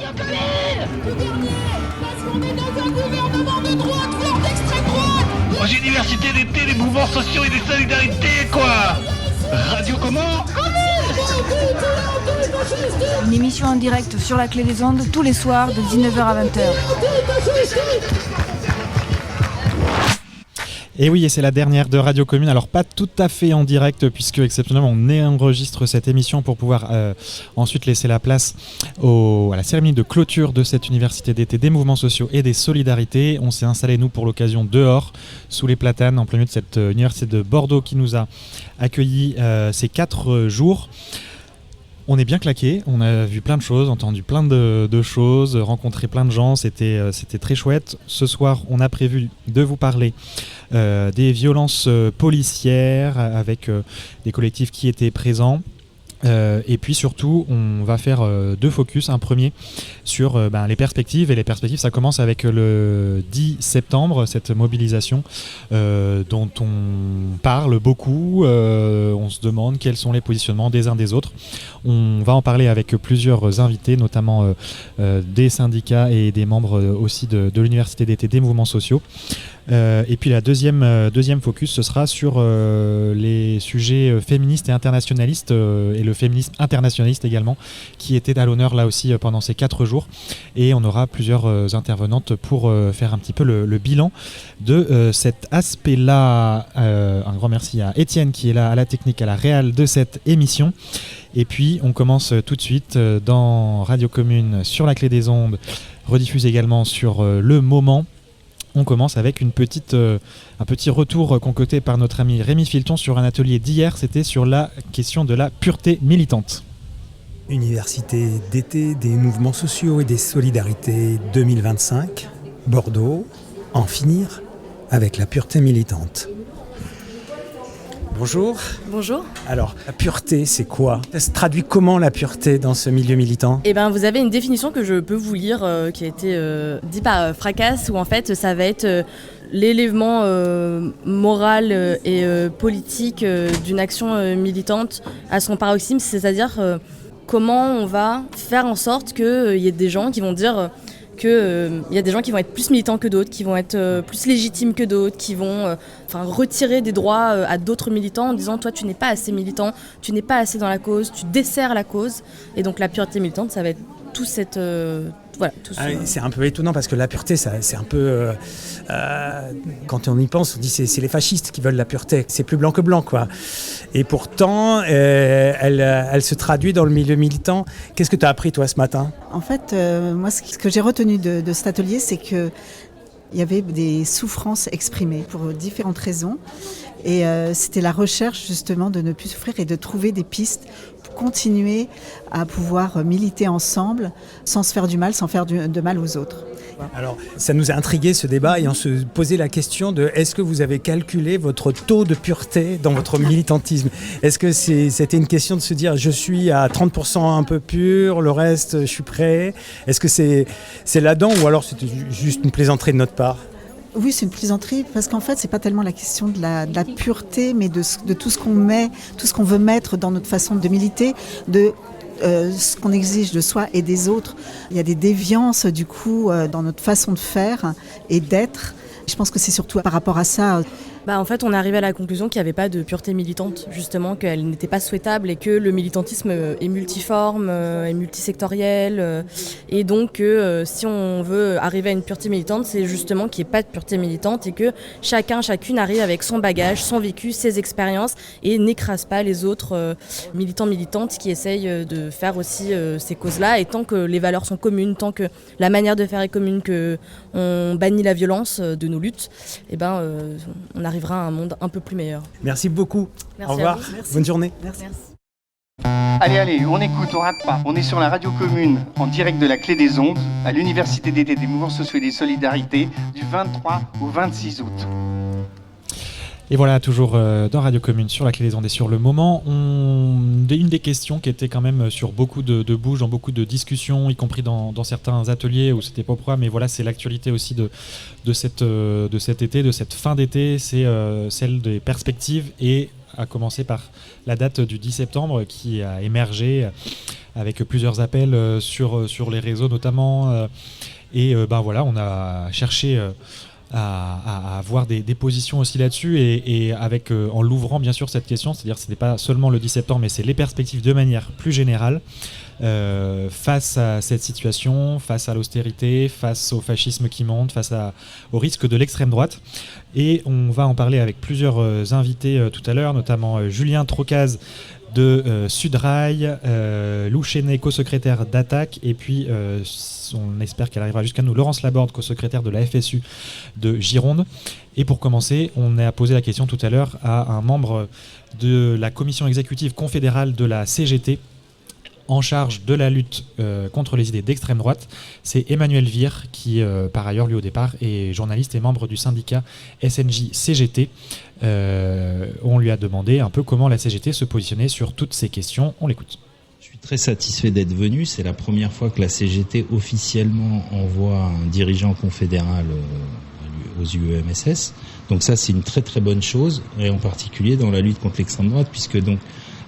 Le dernier, parce qu'on est dans un gouvernement de droite, voire d'extrême droite. Aux universités d'été, des mouvements sociaux et des solidarités, quoi. Radio comment? Une émission en direct sur la Clé des Ondes tous les soirs de 19h à 20h. Et oui, et c'est la dernière de Radio Commune. Alors pas tout à fait en direct puisque exceptionnellement on enregistre cette émission pour pouvoir ensuite laisser la place à la cérémonie de clôture de cette université d'été des mouvements sociaux et des solidarités. On s'est installé nous pour l'occasion dehors sous les platanes en plein milieu de cette université de Bordeaux qui nous a accueillis ces 4 jours. On est bien claqué, on a vu plein de choses, entendu plein de choses, rencontré plein de gens, c'était très chouette. Ce soir, on a prévu de vous parler des violences policières avec des collectifs qui étaient présents. Et puis surtout, on va faire 2 focus. Un premier sur les perspectives. Et les perspectives, ça commence avec le 10 septembre, cette mobilisation dont on parle beaucoup. On se demande quels sont les positionnements des uns des autres. On va en parler avec plusieurs invités, notamment des syndicats et des membres aussi de l'Université d'été des mouvements sociaux. Et puis la deuxième focus, ce sera sur les sujets féministes et internationalistes et le féminisme internationaliste également, qui était à l'honneur là aussi pendant ces 4 jours. Et on aura plusieurs intervenantes pour faire un petit peu le bilan de cet aspect-là. Un grand merci à Étienne qui est là à la technique, à la réal de cette émission. Et puis on commence tout de suite dans Radio Commune sur la Clé des Ondes, rediffuse également sur Le Moment. On commence avec un petit retour concocté par notre ami Rémi Filton sur un atelier d'hier. C'était sur la question de la pureté militante. Université d'été des mouvements sociaux et des solidarités 2025, Bordeaux, en finir avec la pureté militante. Bonjour. Bonjour. Alors, la pureté, c'est quoi? Ça se traduit comment la pureté dans ce milieu militant? Eh bien, vous avez une définition que je peux vous lire, qui a été dite par Fracasse, où en fait, ça va être l'élèvement moral et politique d'une action militante à son paroxysme, c'est-à-dire comment on va faire en sorte qu'il y ait des gens qui vont dire qu'il y a des gens qui vont être plus militants que d'autres, qui vont être plus légitimes que d'autres, qui vont retirer des droits à d'autres militants en disant « toi tu n'es pas assez militant, tu n'es pas assez dans la cause, tu desserres la cause ». Et donc la pureté militante, ça va être tout cette... C'est un peu étonnant parce que la pureté, c'est un peu... quand on y pense, on dit c'est les fascistes qui veulent la pureté. C'est plus blanc que blanc, quoi. Et pourtant, elle se traduit dans le milieu militant. Qu'est-ce que tu as appris, toi, ce matin? En fait, moi, ce que j'ai retenu de cet atelier, c'est qu'il y avait des souffrances exprimées pour différentes raisons. Et c'était la recherche, justement, de ne plus souffrir et de trouver des pistes pour continuer à pouvoir militer ensemble sans se faire du mal, sans faire de mal aux autres. Alors, ça nous a intrigué ce débat et on se posait la question de est-ce que vous avez calculé votre taux de pureté dans votre militantisme? Est-ce que c'était une question de se dire je suis à 30% un peu pur, le reste je suis prêt? Est-ce que c'est là-dedans ou alors c'était juste une plaisanterie de notre part? Oui, c'est une plaisanterie parce qu'en fait, c'est pas tellement la question de la pureté, mais de tout ce qu'on met, tout ce qu'on veut mettre dans notre façon de militer, de ce qu'on exige de soi et des autres. Il y a des déviances du coup dans notre façon de faire et d'être. Je pense que c'est surtout par rapport à ça. En fait, on est arrivé à la conclusion qu'il n'y avait pas de pureté militante, justement, qu'elle n'était pas souhaitable et que le militantisme est multiforme, est multisectoriel. Et donc, si on veut arriver à une pureté militante, c'est justement qu'il n'y ait pas de pureté militante et que chacune arrive avec son bagage, son vécu, ses expériences et n'écrase pas les autres militantes qui essayent de faire aussi ces causes-là. Et tant que les valeurs sont communes, tant que la manière de faire est commune, qu'on bannit la violence de nos luttes, on arrivera à un monde un peu plus meilleur. Merci beaucoup. Merci. Au revoir. Bonne journée. Merci. Allez, on écoute, on rate pas. On est sur la Radio Commune, en direct de la Clé des Ondes, à l'Université d'été des mouvements sociaux et des solidarités, du 23 au 26 août. Et voilà, toujours dans Radio Commune, sur la Clé des Ondes et sur Le Moment. Une des questions qui était quand même sur beaucoup de bouges, dans beaucoup de discussions, y compris dans certains ateliers où c'était pas au programme, mais voilà, c'est l'actualité aussi de cet été, de cette fin d'été, c'est celle des perspectives, et à commencer par la date du 10 septembre qui a émergé avec plusieurs appels sur les réseaux notamment. Voilà, on a cherché à avoir des positions aussi là-dessus et avec en l'ouvrant bien sûr cette question, c'est-à-dire ce n'est pas seulement le 10 septembre, mais c'est les perspectives de manière plus générale face à cette situation, face à l'austérité, face au fascisme qui monte, face au risque de l'extrême droite. Et on va en parler avec plusieurs invités tout à l'heure, notamment Julien Trocaz de Sudrail, Lou Chenet, co-secrétaire d'Attaque, et puis on espère qu'elle arrivera jusqu'à nous, Laurence Laborde, co-secrétaire de la FSU de Gironde. Et pour commencer, on a posé la question tout à l'heure à un membre de la commission exécutive confédérale de la CGT en charge de la lutte contre les idées d'extrême droite. C'est Emmanuel Vire qui, par ailleurs, lui au départ, est journaliste et membre du syndicat SNJ-CGT. On lui a demandé un peu comment la CGT se positionnait sur toutes ces questions. On l'écoute. Je suis très satisfait d'être venu. C'est la première fois que la CGT officiellement envoie un dirigeant confédéral aux UEMSS. Donc ça, c'est une très très bonne chose, et en particulier dans la lutte contre l'extrême droite, puisque donc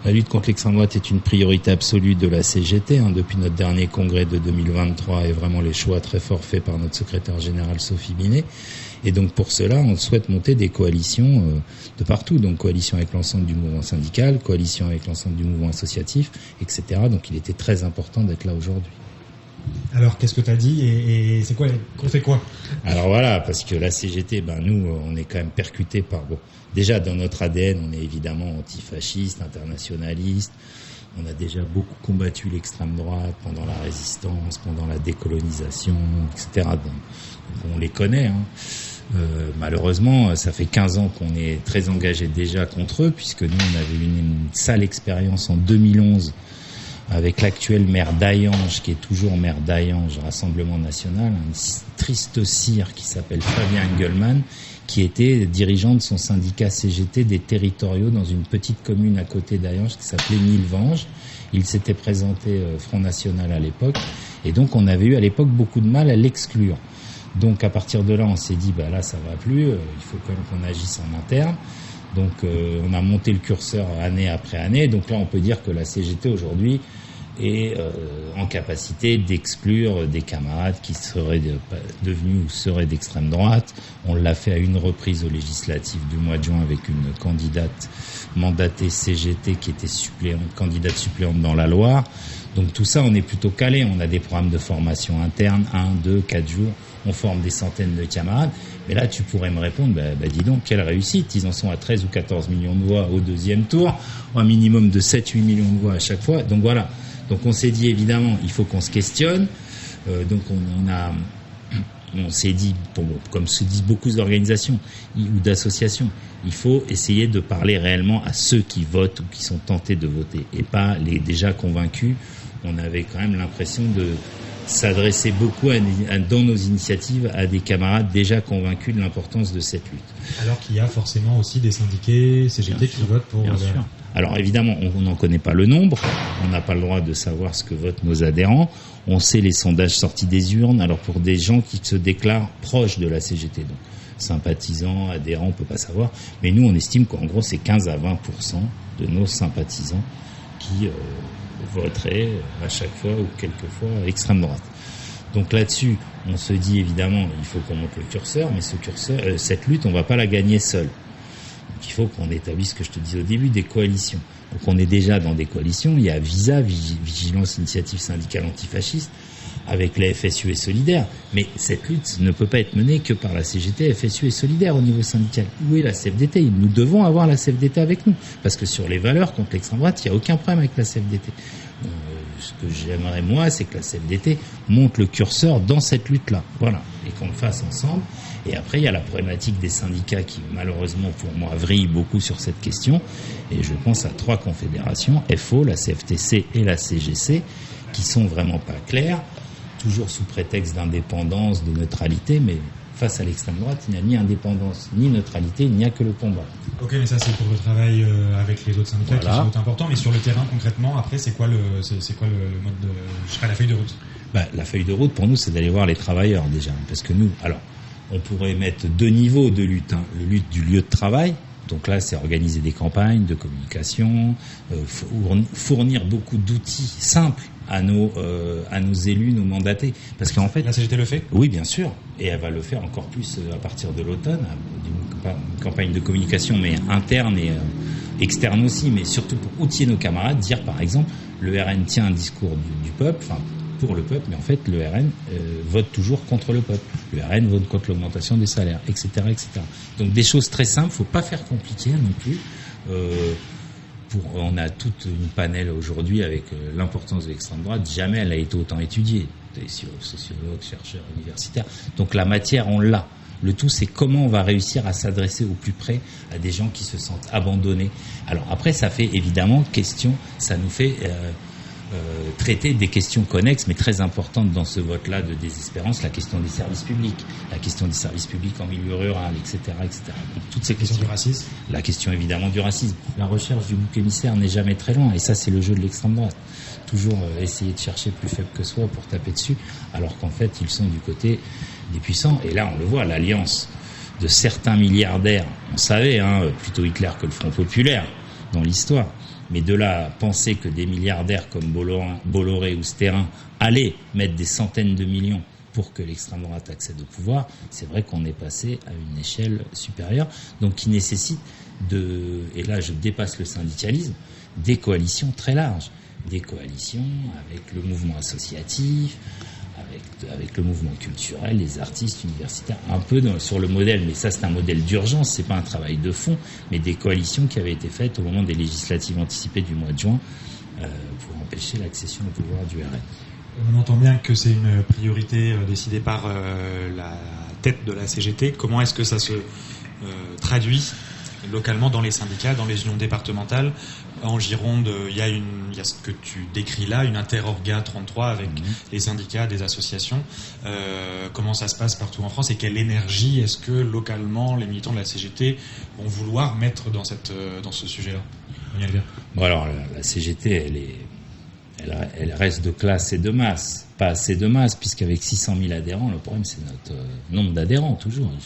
la lutte contre l'extrême droite est une priorité absolue de la CGT depuis notre dernier congrès de 2023, et vraiment les choix très forts faits par notre secrétaire générale Sophie Binet. Et donc pour cela, on souhaite monter des coalitions de partout, donc coalition avec l'ensemble du mouvement syndical, coalition avec l'ensemble du mouvement associatif, etc. Donc il était très important d'être là aujourd'hui. Alors qu'est-ce que tu as dit et c'est quoi, qu'on fait quoi? Alors voilà, parce que la CGT, nous on est quand même percuté par... Déjà dans notre ADN, on est évidemment antifasciste, internationaliste. On a déjà beaucoup combattu l'extrême droite pendant la résistance, pendant la décolonisation, etc. Donc, on les connaît. Malheureusement, ça fait 15 ans qu'on est très engagé déjà contre eux, puisque nous, on avait une sale expérience en 2011 avec l'actuel maire d'Hayange, qui est toujours maire d'Hayange, Rassemblement National, un triste cire qui s'appelle Fabien Engelmann, qui était dirigeant de son syndicat CGT des territoriaux dans une petite commune à côté d'Hayange qui s'appelait Millevange. Il s'était présenté Front National à l'époque, et donc on avait eu à l'époque beaucoup de mal à l'exclure. Donc à partir de là, on s'est dit, là ça va plus, il faut quand même qu'on agisse en interne. Donc on a monté le curseur année après année. Donc là, on peut dire que la CGT aujourd'hui est en capacité d'exclure des camarades qui seraient devenus ou seraient d'extrême droite. On l'a fait à une reprise aux législatives du mois de juin avec une candidate mandatée CGT qui était candidate suppléante dans la Loire. Donc tout ça, on est plutôt calé. On a des programmes de formation interne, 1, 2, 4 jours. On forme des centaines de camarades. Mais là, tu pourrais me répondre, dis donc, quelle réussite. Ils en sont à 13 ou 14 millions de voix au deuxième tour, un minimum de 7-8 millions de voix à chaque fois. Donc voilà. Donc on s'est dit, évidemment, il faut qu'on se questionne. Donc on s'est dit, comme se disent beaucoup d'organisations ou d'associations, il faut essayer de parler réellement à ceux qui votent ou qui sont tentés de voter, et pas les déjà convaincus. On avait quand même l'impression de s'adresser beaucoup dans nos initiatives à des camarades déjà convaincus de l'importance de cette lutte. Alors qu'il y a forcément aussi des syndiqués CGT qui votent pour... Bien sûr. Alors évidemment, on n'en connaît pas le nombre, on n'a pas le droit de savoir ce que votent nos adhérents, on sait les sondages sortis des urnes, alors pour des gens qui se déclarent proches de la CGT, donc sympathisants, adhérents, on ne peut pas savoir, mais nous on estime qu'en gros c'est 15 à 20% de nos sympathisants qui voteraient à chaque fois ou quelquefois à extrême droite. Donc là-dessus, on se dit évidemment, il faut qu'on monte le curseur, mais cette lutte, on ne va pas la gagner seule. Donc il faut qu'on établisse, ce que je te disais au début, des coalitions. Donc on est déjà dans des coalitions. Il y a VISA, Vigilance Initiative Syndicale Antifasciste, avec la FSU et Solidaire. Mais cette lutte ne peut pas être menée que par la CGT, FSU et Solidaire au niveau syndical. Où est la CFDT? Nous devons avoir la CFDT avec nous. Parce que sur les valeurs contre l'extrême droite, il n'y a aucun problème avec la CFDT. Ce que j'aimerais, moi, c'est que la CFDT monte le curseur dans cette lutte-là. Voilà. Et qu'on le fasse ensemble. Et après, il y a la problématique des syndicats qui, malheureusement, pour moi, vrille beaucoup sur cette question. Et je pense à 3 confédérations, FO, la CFTC et la CGC, qui sont vraiment pas claires, toujours sous prétexte d'indépendance, de neutralité, mais face à l'extrême droite, il n'y a ni indépendance, ni neutralité, il n'y a que le combat. Ok, mais ça c'est pour le travail avec les autres syndicats qui est sans doute important, mais sur le terrain concrètement, après c'est quoi le mode de, la feuille de route? La feuille de route pour nous, c'est d'aller voir les travailleurs déjà, parce que nous, alors on pourrait mettre 2 niveaux de lutte, le lutte du lieu de travail, Donc là, c'est organiser des campagnes de communication, fournir beaucoup d'outils simples à nos élus, nos mandatés. Parce qu'en fait, la CGT le fait ? Oui, bien sûr. Et elle va le faire encore plus à partir de l'automne. Une campagne de communication, mais interne et externe aussi, mais surtout pour outiller nos camarades, dire par exemple, le RN tient un discours du peuple, enfin pour le peuple, mais en fait le RN vote toujours contre le peuple. Le RN vote contre l'augmentation des salaires, etc., etc. Donc des choses très simples, faut pas faire compliqué non plus. On a toute une panel aujourd'hui avec l'importance de l'extrême droite. Jamais elle a été autant étudiée. Des sociologues, chercheurs, universitaires. Donc la matière, on l'a. Le tout, c'est comment on va réussir à s'adresser au plus près à des gens qui se sentent abandonnés. Alors après, ça fait évidemment question, ça nous fait traiter des questions connexes, mais très importantes dans ce vote-là de désespérance, la question des services publics, la question des services publics en milieu rural, etc., etc. Donc, toutes ces questions du racisme. La question évidemment du racisme. La recherche du bouc émissaire n'est jamais très loin, et ça, c'est le jeu de l'extrême droite. Toujours essayer de chercher plus faible que soi pour taper dessus, alors qu'en fait, ils sont du côté des puissants. Et là, on le voit, l'alliance de certains milliardaires, on savait, plutôt Hitler que le Front Populaire dans l'histoire, mais de là à penser que des milliardaires comme Bolloré ou Sterrin allaient mettre des centaines de millions pour que l'extrême droite accède au pouvoir, c'est vrai qu'on est passé à une échelle supérieure, donc qui nécessite et là je dépasse le syndicalisme, des coalitions très larges, des coalitions avec le mouvement associatif, avec le mouvement culturel, les artistes universitaires, un peu sur le modèle, mais ça c'est un modèle d'urgence, c'est pas un travail de fond, mais des coalitions qui avaient été faites au moment des législatives anticipées du mois de juin pour empêcher l'accession au pouvoir du RN. On entend bien que c'est une priorité décidée par la tête de la CGT. Comment est-ce que ça se traduit localement dans les syndicats, dans les unions départementales? En Gironde, il y a ce que tu décris là, une interorga 33 avec les syndicats, des associations. Comment ça se passe partout en France et quelle énergie est-ce que localement les militants de la CGT vont vouloir mettre dans ce sujet-là? Bon, alors la CGT, elle reste de classe et de masse, pas assez de masse, puisqu'avec 600 000 adhérents, le problème c'est notre nombre d'adhérents toujours. Il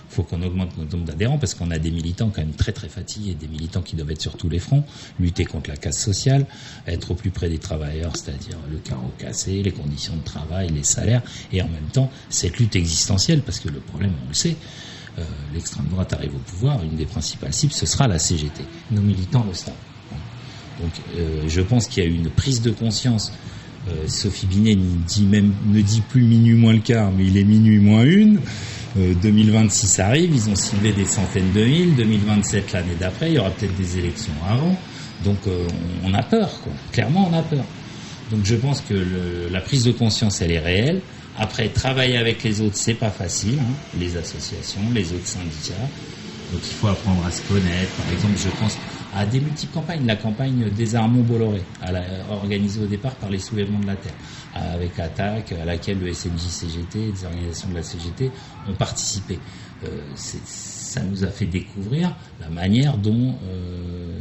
faut qu'on augmente notre nombre d'adhérents parce qu'on a des militants quand même très très fatigués, des militants qui doivent être sur tous les fronts, lutter contre la casse sociale, être au plus près des travailleurs, c'est-à-dire le carreau cassé, les conditions de travail, les salaires, et en même temps cette lutte existentielle, parce que le problème, on le sait, l'extrême droite arrive au pouvoir, une des principales cibles, ce sera la CGT. Nos militants le savent. Donc je pense qu'il y a eu une prise de conscience. Sophie Binet ne dit plus minuit moins le quart, mais il est minuit moins une. 2026 arrive, ils ont ciblé des centaines de mille. 2027 l'année d'après, il y aura peut-être des élections avant. Donc on a peur, quoi. Clairement on a peur. Donc je pense que la prise de conscience elle est réelle. Après, travailler avec les autres, c'est pas facile, les associations, les autres syndicats. Donc il faut apprendre à se connaître. Par exemple, je pense à des multiples campagnes. La campagne Désarmons-Bolloré, organisée au départ par les Soulèvements de la Terre, avec Attaque, à laquelle le SNJ-CGT, des organisations de la CGT ont participé. Ça nous a fait découvrir la manière dont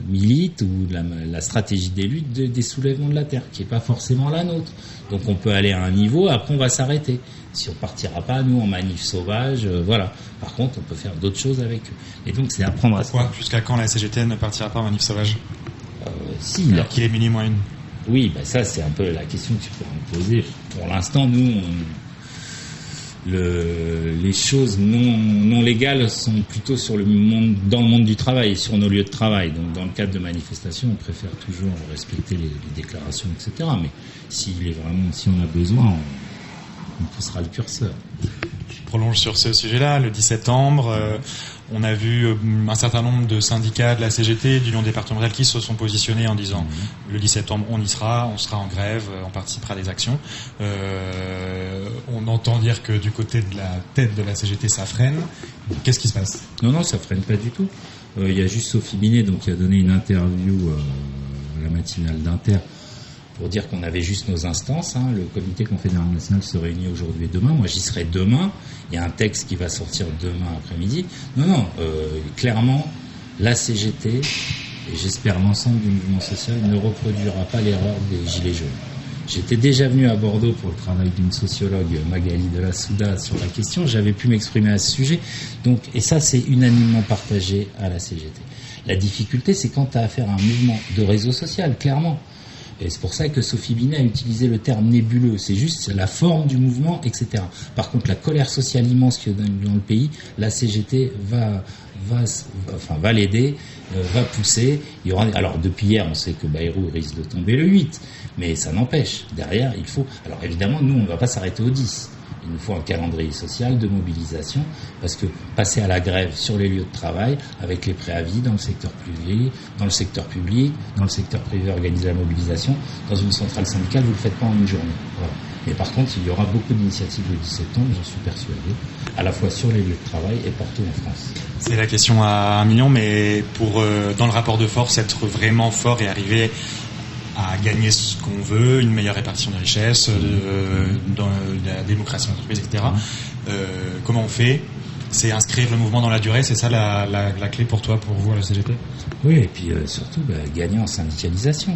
milite ou la stratégie des luttes des Soulèvements de la Terre, qui n'est pas forcément la nôtre. Donc on peut aller à un niveau, après on va s'arrêter. Si on partira pas, nous, en manif sauvage, voilà. Par contre, on peut faire d'autres choses avec eux. Et donc, c'est apprendre à... Pourquoi ? Jusqu'à quand la CGT ne partira pas en manif sauvage ? Alors qu'il est minuit moins une. Oui, ça, c'est un peu la question que tu pourras me poser. Pour l'instant, nous, les choses non légales sont plutôt dans le monde du travail, sur nos lieux de travail. Donc, dans le cadre de manifestations, on préfère toujours respecter les déclarations, etc. Mais si on a besoin, on poussera le curseur. Je prolonge sur ce sujet-là. Le 10 septembre, on a vu un certain nombre de syndicats de la CGT, d'unions départementales qui se sont positionnés en disant le 10 septembre, on sera en grève, on participera à des actions. On entend dire que du côté de la tête de la CGT, ça freine. Qu'est-ce qui se passe ? Non, ça freine pas du tout. Il y a juste Sophie Binet qui a donné une interview à la matinale d'Inter pour dire qu'on avait juste nos instances. Le comité confédéral national se réunit aujourd'hui et demain. Moi, j'y serai demain. Il y a un texte qui va sortir demain après-midi. Non, clairement, la CGT, et j'espère l'ensemble du mouvement social, ne reproduira pas l'erreur des Gilets jaunes. J'étais déjà venu à Bordeaux pour le travail d'une sociologue, Magali de la Souda, sur la question. J'avais pu m'exprimer à ce sujet. Donc, et ça, c'est unanimement partagé à la CGT. La difficulté, c'est quand tu as affaire à un mouvement de réseau social, clairement. Et c'est pour ça que Sophie Binet a utilisé le terme nébuleux. C'est juste la forme du mouvement, etc. Par contre, la colère sociale immense qu'il y a dans le pays, la CGT va l'aider, va pousser. Il y aura, alors, depuis hier, on sait que Bayrou risque de tomber le 8. Mais ça n'empêche. Derrière, il faut... Alors, évidemment, nous, on ne va pas s'arrêter au 10. Il nous faut un calendrier social de mobilisation, parce que passer à la grève sur les lieux de travail, avec les préavis dans le secteur privé, dans le secteur public, dans le secteur privé, organiser la mobilisation, dans une centrale syndicale, vous ne le faites pas en une journée. Voilà. Mais par contre, il y aura beaucoup d'initiatives le 10 septembre, j'en suis persuadé, à la fois sur les lieux de travail et partout en France. C'est la question à 1 million, mais pour dans le rapport de force, être vraiment fort et arriver à gagner ce qu'on veut, une meilleure répartition des richesses, dans la démocratie d'entreprise, etc. Comment on fait ? C'est inscrire le mouvement dans la durée, c'est ça la clé pour toi, pour vous à la CGT ? Oui, et puis surtout gagner en syndicalisation.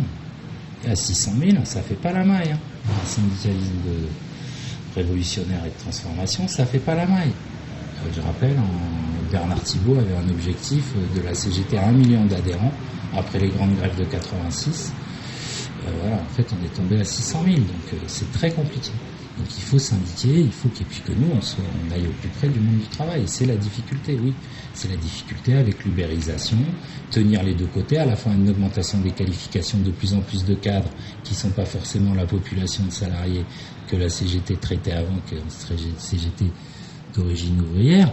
Et à 600 000, ça fait pas la maille. Hein. Un syndicalisme révolutionnaire et de transformation, ça fait pas la maille. Je rappelle, Bernard Thibault avait un objectif de la CGT à 1 million d'adhérents après les grandes grèves de 86. Voilà, en fait, on est tombé à 600 000, donc c'est très compliqué. Donc il faut syndiquer, il faut que nous, on aille au plus près du monde du travail. Et c'est la difficulté, oui. C'est la difficulté avec l'ubérisation, tenir les deux côtés, à la fois une augmentation des qualifications, de plus en plus de cadres qui ne sont pas forcément la population de salariés que la CGT traitait avant, que la CGT d'origine ouvrière,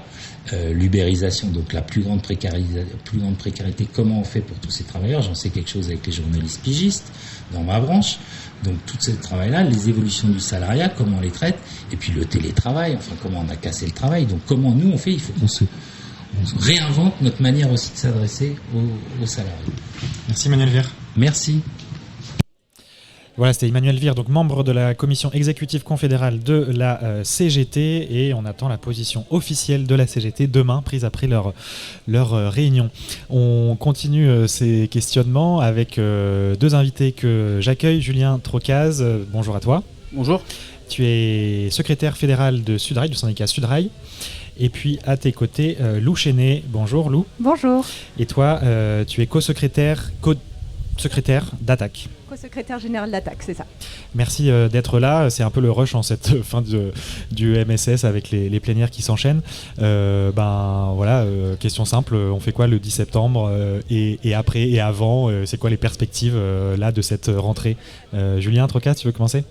l'ubérisation, donc la plus grande précarité, comment on fait pour tous ces travailleurs? J'en sais quelque chose avec les journalistes pigistes dans ma branche. Donc tout ce travail-là, les évolutions du salariat, comment on les traite, et puis le télétravail, enfin comment on a cassé le travail, donc comment nous on fait, il faut qu'on se réinvente notre manière aussi de s'adresser aux salariés. Merci Emmanuel Vire. Merci. Voilà, c'était Emmanuel Vire, donc membre de la commission exécutive confédérale de la CGT, et on attend la position officielle de la CGT demain, prise après leur réunion. On continue ces questionnements avec deux invités que j'accueille. Julien Trocaz, bonjour à toi. Bonjour. Tu es secrétaire fédéral de Sudrail, du syndicat Sudrail. Et puis à tes côtés, Lou Chenet. Bonjour Lou. Bonjour. Et toi, tu es co-secrétaire d'Attaque. Co-secrétaire général d'Attaque, c'est ça. Merci d'être là. C'est un peu le rush en cette fin du MSS avec les plénières qui s'enchaînent. Question simple, on fait quoi le 10 septembre et après et avant c'est quoi les perspectives là de cette rentrée? Julien Trocaz, tu veux commencer?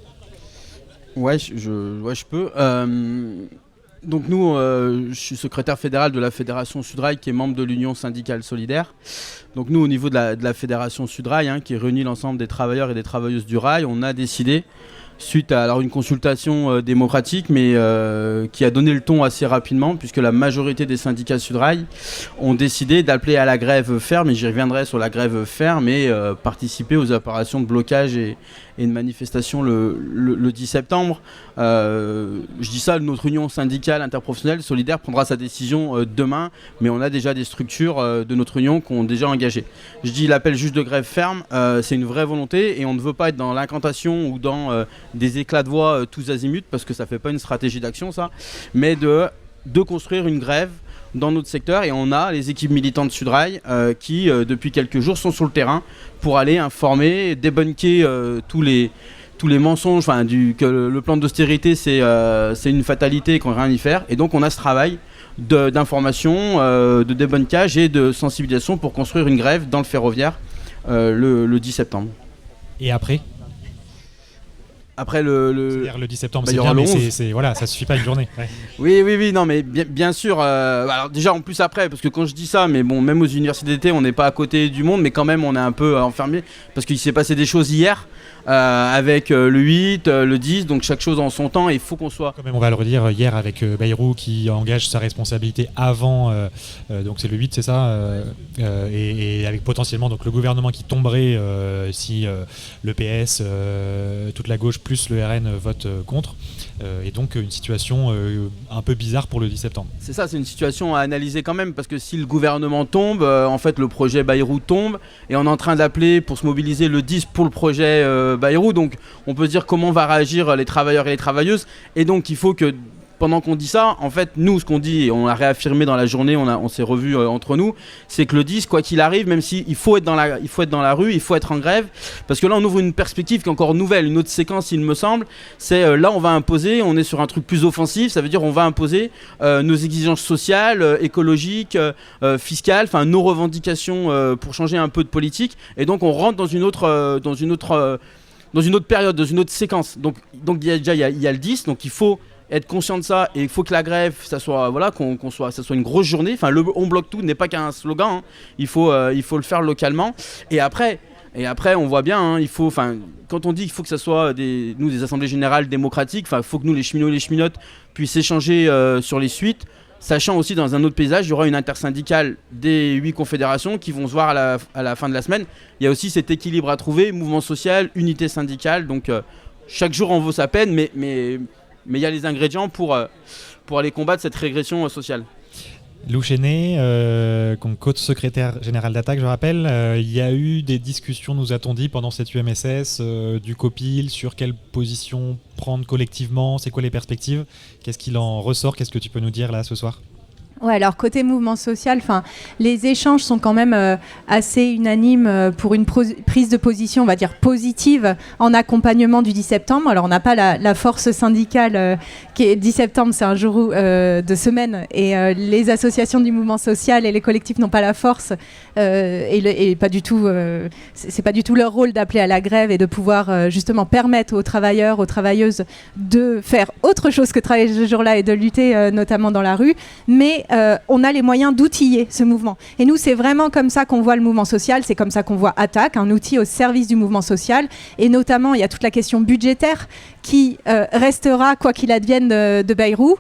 Ouais, je peux. Donc nous, je suis secrétaire fédéral de la Fédération Sudrail, qui est membre de l'Union syndicale solidaire. Donc nous, au niveau de la Fédération Sudrail, qui réunit l'ensemble des travailleurs et des travailleuses du rail, on a décidé, suite à une consultation démocratique, mais qui a donné le ton assez rapidement, puisque la majorité des syndicats Sudrail ont décidé d'appeler à la grève ferme, et j'y reviendrai sur la grève ferme, et participer aux opérations de blocage et de manifestation le 10 septembre. Je dis ça, notre union syndicale interprofessionnelle solidaire prendra sa décision demain, mais on a déjà des structures de notre union qui ont déjà engagé. Je dis l'appel juste de grève ferme, c'est une vraie volonté, et on ne veut pas être dans l'incantation ou dans des éclats de voix tous azimuts, parce que ça ne fait pas une stratégie d'action, ça, mais de construire une grève dans notre secteur. Et on a les équipes militantes de Sudrail qui, depuis quelques jours, sont sur le terrain pour aller informer, débunker tous les mensonges, que le plan d'austérité c'est une fatalité et qu'on ne va rien y faire. Et donc on a ce travail d'information, de débunkage et de sensibilisation pour construire une grève dans le ferroviaire le 10 septembre. Et après c'est-à-dire le 10 septembre, c'est bien, mais voilà, ça suffit pas une journée. Ouais. Oui, non, mais bien sûr. Alors déjà, en plus après, parce que quand je dis ça, mais bon, même aux universités d'été, on n'est pas à côté du monde, mais quand même, on est un peu enfermé, parce qu'il s'est passé des choses hier, avec le 8, le 10, donc chaque chose en son temps, et il faut qu'on soit... Quand même, on va le redire, hier avec Bayrou qui engage sa responsabilité avant, donc c'est le 8, c'est ça, et avec potentiellement donc, le gouvernement qui tomberait si le PS, toute la gauche plus le RN votent contre. Et donc une situation un peu bizarre pour le 10 septembre. C'est ça, c'est une situation à analyser quand même, parce que si le gouvernement tombe, en fait le projet Bayrou tombe, et on est en train d'appeler pour se mobiliser le 10 pour le projet Bayrou, donc on peut se dire comment vont réagir les travailleurs et les travailleuses, et donc il faut que pendant qu'on dit ça, en fait, nous, ce qu'on dit, et on l'a réaffirmé dans la journée, on s'est revus entre nous, c'est que le 10, quoi qu'il arrive, même s'il faut être dans la rue, il faut être en grève, parce que là, on ouvre une perspective qui est encore nouvelle, une autre séquence, il me semble, c'est là, on va imposer, on est sur un truc plus offensif, ça veut dire on va imposer nos exigences sociales, écologiques, fiscales, enfin, nos revendications pour changer un peu de politique, et donc on rentre dans une autre période, dans une autre séquence. Donc il y a le 10, donc il faut être conscient de ça, et il faut que la grève, ça soit une grosse journée. Enfin, on bloque tout n'est pas qu'un slogan, hein. Il faut le faire localement. Et après, on voit bien, hein, quand on dit qu'il faut que ça soit des assemblées générales démocratiques, il faut que nous, les cheminots et les cheminotes, puissent échanger sur les suites, sachant aussi dans un autre paysage, il y aura une intersyndicale des 8 confédérations qui vont se voir à la fin de la semaine. Il y a aussi cet équilibre à trouver, mouvement social, unité syndicale. Donc chaque jour en vaut sa peine, mais il y a les ingrédients pour aller combattre cette régression sociale. Lou Chenet, co-secrétaire général d'Attaque, je rappelle, il y a eu des discussions, nous a-t-on dit, pendant cette UMSS, du COPIL, sur quelle position prendre collectivement, c'est quoi les perspectives, qu'est-ce qu'il en ressort, qu'est-ce que tu peux nous dire là ce soir ? Ouais, alors côté mouvement social, les échanges sont quand même assez unanimes pour une prise de position, on va dire positive, en accompagnement du 10 septembre. Alors on n'a pas la force syndicale qui est 10 septembre, c'est un jour de semaine, et les associations du mouvement social et les collectifs n'ont pas la force et pas du tout, c'est pas du tout leur rôle d'appeler à la grève et de pouvoir justement permettre aux travailleurs, aux travailleuses de faire autre chose que travailler ce jour-là et de lutter notamment dans la rue, mais on a les moyens d'outiller ce mouvement. Et nous, c'est vraiment comme ça qu'on voit le mouvement social, c'est comme ça qu'on voit Attaque, un outil au service du mouvement social. Et notamment, il y a toute la question budgétaire qui restera, quoi qu'il advienne de Bayrou.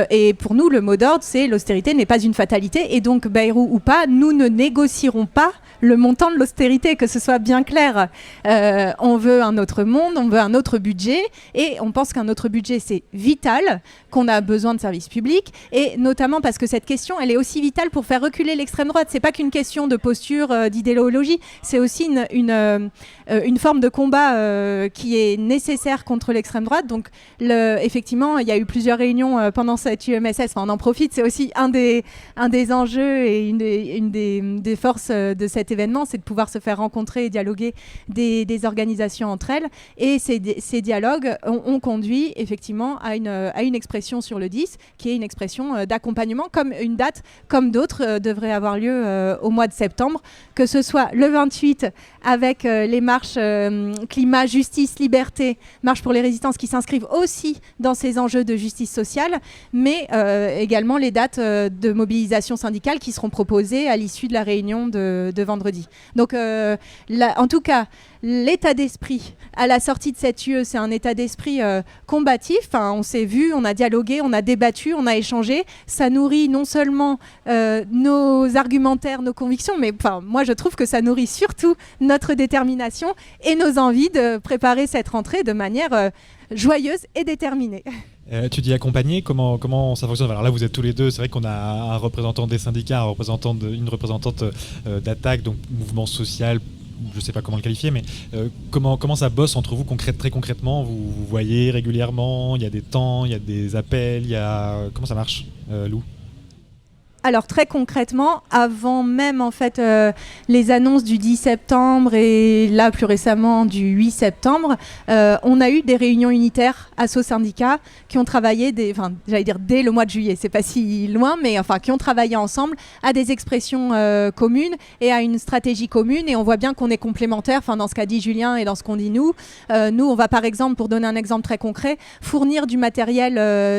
Et pour nous, le mot d'ordre, c'est l'austérité n'est pas une fatalité. Et donc, Bayrou ou pas, nous ne négocierons pas le montant de l'austérité, que ce soit bien clair. On veut un autre monde, on veut un autre budget, et on pense qu'un autre budget, c'est vital, qu'on a besoin de services publics, et notamment parce que cette question, elle est aussi vitale pour faire reculer l'extrême droite. C'est pas qu'une question de posture, d'idéologie, c'est aussi une forme de combat qui est nécessaire contre l'extrême droite. Donc, effectivement, il y a eu plusieurs réunions pendant cette UMSS. On en profite, c'est aussi un des enjeux et une des forces de cet événement, c'est de pouvoir se faire rencontrer et dialoguer des organisations entre elles. Et ces dialogues ont conduit effectivement à une expression sur le 10, qui est une expression d'accompagnement, comme une date, comme d'autres, devrait avoir lieu au mois de septembre, que ce soit le 28 avec les marches climat, justice, liberté, marche pour les résistances qui s'inscrivent aussi dans ces enjeux de justice sociale, mais également les dates de mobilisation syndicale qui seront proposées à l'issue de la réunion de vendredi. Donc en tout cas, l'état d'esprit à la sortie de cette UE, c'est un état d'esprit combatif. On s'est vu, on a dialogué, on a débattu, on a échangé. Ça nourrit non seulement nos argumentaires, nos convictions, mais moi je trouve que ça nourrit surtout notre détermination et nos envies de préparer cette rentrée de manière joyeuse et déterminée. Tu dis accompagner, comment ça fonctionne? Alors là, vous êtes tous les deux, c'est vrai qu'on a un représentant des syndicats, une représentante d'Attaque, donc mouvement social, je ne sais pas comment le qualifier, mais comment ça bosse entre vous très concrètement? Vous voyez régulièrement, il y a des temps, il y a des appels, comment ça marche, Lou? Alors très concrètement, avant même en fait les annonces du 10 septembre et là plus récemment du 8 septembre, on a eu des réunions unitaires asso-syndicats qui ont travaillé dès le mois de juillet, c'est pas si loin, mais qui ont travaillé ensemble à des expressions communes et à une stratégie commune, et on voit bien qu'on est complémentaires, dans ce qu'a dit Julien et dans ce qu'on dit nous. Nous, on va par exemple, pour donner un exemple très concret, fournir du matériel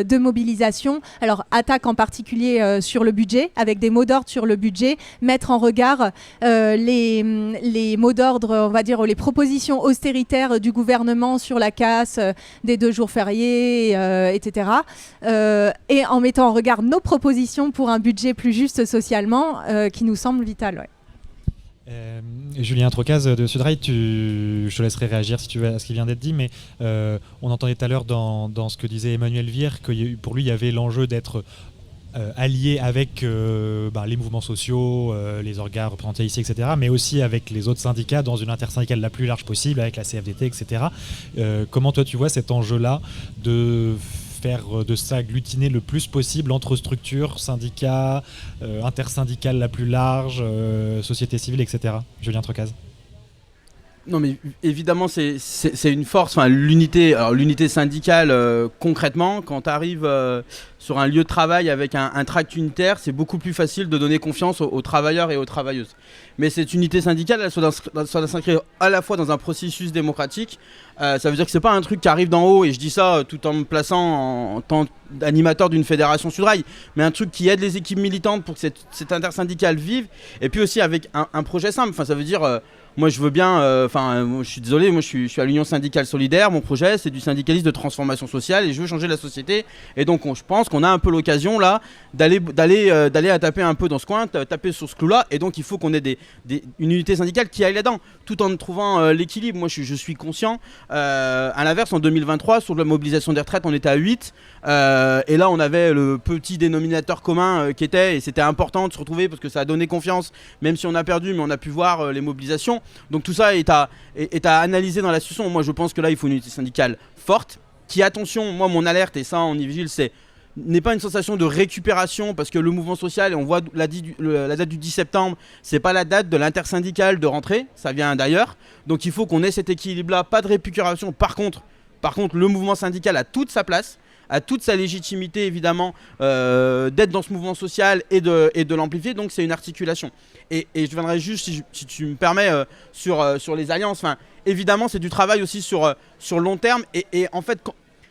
de mobilisation, alors Attaque en particulier sur le budget, avec des mots d'ordre sur le budget, mettre en regard les mots d'ordre, on va dire les propositions austéritaires du gouvernement sur la casse des 2 jours fériés, etc. Et en mettant en regard nos propositions pour un budget plus juste socialement, qui nous semble vital. Ouais. Julien Trocaz de Sudrail, je te laisserai réagir si tu veux à ce qui vient d'être dit, mais on entendait tout à l'heure dans ce que disait Emmanuel Vire que pour lui il y avait l'enjeu d'être allié avec les mouvements sociaux, les organes représentés ici, etc., mais aussi avec les autres syndicats dans une intersyndicale la plus large possible, avec la CFDT, etc. Comment toi tu vois cet enjeu-là de faire de ça agglutiner le plus possible entre structures, syndicats, intersyndicales la plus large, société civile, etc. Julien Trocaz. Non mais évidemment c'est une force, l'unité syndicale concrètement quand tu arrives sur un lieu de travail avec un tract unitaire, c'est beaucoup plus facile de donner confiance aux travailleurs et aux travailleuses. Mais cette unité syndicale, elle doit s'inscrire à la fois dans un processus démocratique, ça veut dire que c'est pas un truc qui arrive d'en haut, et je dis ça tout en me plaçant en tant qu'animateur d'une fédération Sudrail, mais un truc qui aide les équipes militantes pour que cette intersyndicale vive, et puis aussi avec un projet simple, ça veut dire... moi je veux bien, je suis désolé, moi je suis à l'Union syndicale solidaire, mon projet c'est du syndicalisme de transformation sociale et je veux changer la société, et donc je pense qu'on a un peu l'occasion là d'aller à taper un peu dans ce coin, taper sur ce clou là, et donc il faut qu'on ait une unité syndicale qui aille là-dedans, tout en trouvant l'équilibre. Moi je suis conscient, à l'inverse en 2023 sur la mobilisation des retraites on était à 8, et là on avait le petit dénominateur commun qui était, et c'était important de se retrouver parce que ça a donné confiance, même si on a perdu, mais on a pu voir les mobilisations. Donc tout ça est à analyser dans la situation. Moi je pense que là il faut une unité syndicale forte, qui, attention, moi mon alerte, et ça on y vigile, n'est pas une sensation de récupération, parce que le mouvement social, et on voit la date du 10 septembre, c'est pas la date de l'intersyndicale de rentrée, ça vient d'ailleurs. Donc il faut qu'on ait cet équilibre là, pas de récupération. Par contre le mouvement syndical a toute sa place, a toute sa légitimité évidemment d'être dans ce mouvement social et de l'amplifier, donc c'est une articulation. Et je viendrai juste, si tu me permets, sur les alliances. Évidemment c'est du travail aussi sur long terme, et en fait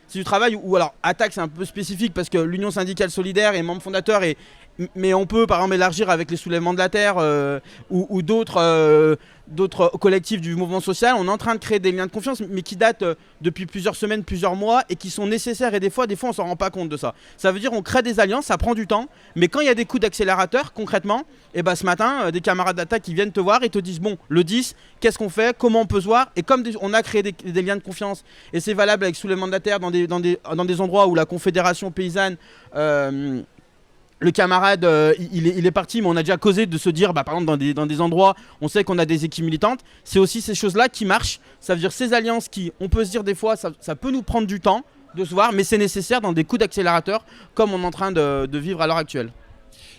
c'est du travail où alors Attaque c'est un peu spécifique parce que l'Union syndicale solidaire est membre fondateur, mais on peut par exemple élargir avec les soulèvements de la terre ou d'autres collectifs du mouvement social. On est en train de créer des liens de confiance, mais qui datent depuis plusieurs semaines, plusieurs mois, et qui sont nécessaires, et des fois on s'en rend pas compte de ça. Ça veut dire on crée des alliances, ça prend du temps, mais quand il y a des coups d'accélérateur concrètement, et ce matin des camarades d'Attaque qui viennent te voir et te disent bon, le 10, qu'est-ce qu'on fait, comment on peut se voir, et comme on a créé des liens de confiance, et c'est valable avec soulèvement de la terre dans des endroits où la confédération paysanne, le camarade, il est parti, mais on a déjà causé de se dire, par exemple, dans des endroits, on sait qu'on a des équipes militantes. C'est aussi ces choses-là qui marchent. Ça veut dire ces alliances qui, on peut se dire des fois, ça peut nous prendre du temps de se voir, mais c'est nécessaire dans des coups d'accélérateur, comme on est en train de vivre à l'heure actuelle.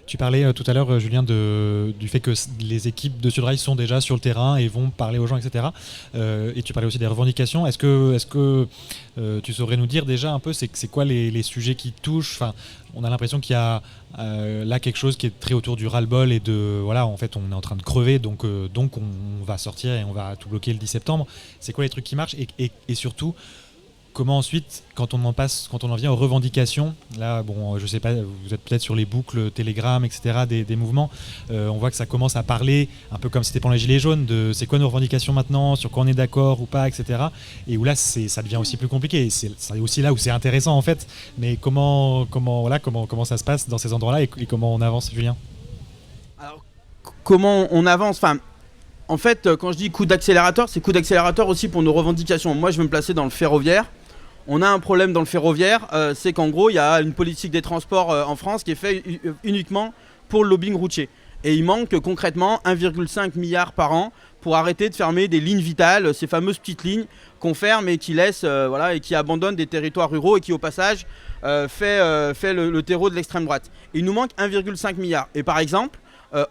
Tu parlais tout à l'heure, Julien, du fait que les équipes de Sudrail sont déjà sur le terrain et vont parler aux gens, etc. Et tu parlais aussi des revendications. Est-ce que tu saurais nous dire déjà un peu c'est quoi les sujets qui touchent? On a l'impression qu'il y a là quelque chose qui est très autour du ras-le-bol et de voilà, en fait on est en train de crever, donc on va sortir et on va tout bloquer le 10 septembre. C'est quoi les trucs qui marchent, et surtout comment ensuite, quand on en vient aux revendications, là, je sais pas, vous êtes peut-être sur les boucles Telegram, etc., des mouvements, on voit que ça commence à parler, un peu comme c'était pendant les Gilets jaunes, de c'est quoi nos revendications maintenant, sur quoi on est d'accord ou pas, etc. Et où là, ça devient aussi plus compliqué. C'est aussi là où c'est intéressant, en fait. Mais comment ça se passe dans ces endroits-là, et comment on avance, Julien? Alors, comment on avance? En fait, quand je dis coup d'accélérateur, c'est coup d'accélérateur aussi pour nos revendications. Moi, je vais me placer dans le ferroviaire. On a un problème dans le ferroviaire, c'est qu'en gros, il y a une politique des transports en France qui est faite uniquement pour le lobbying routier. Et il manque concrètement 1,5 milliard par an pour arrêter de fermer des lignes vitales, ces fameuses petites lignes qu'on ferme et qui laissent, et qui abandonnent des territoires ruraux, et qui au passage fait le terreau de l'extrême droite. Il nous manque 1,5 milliard. Et par exemple,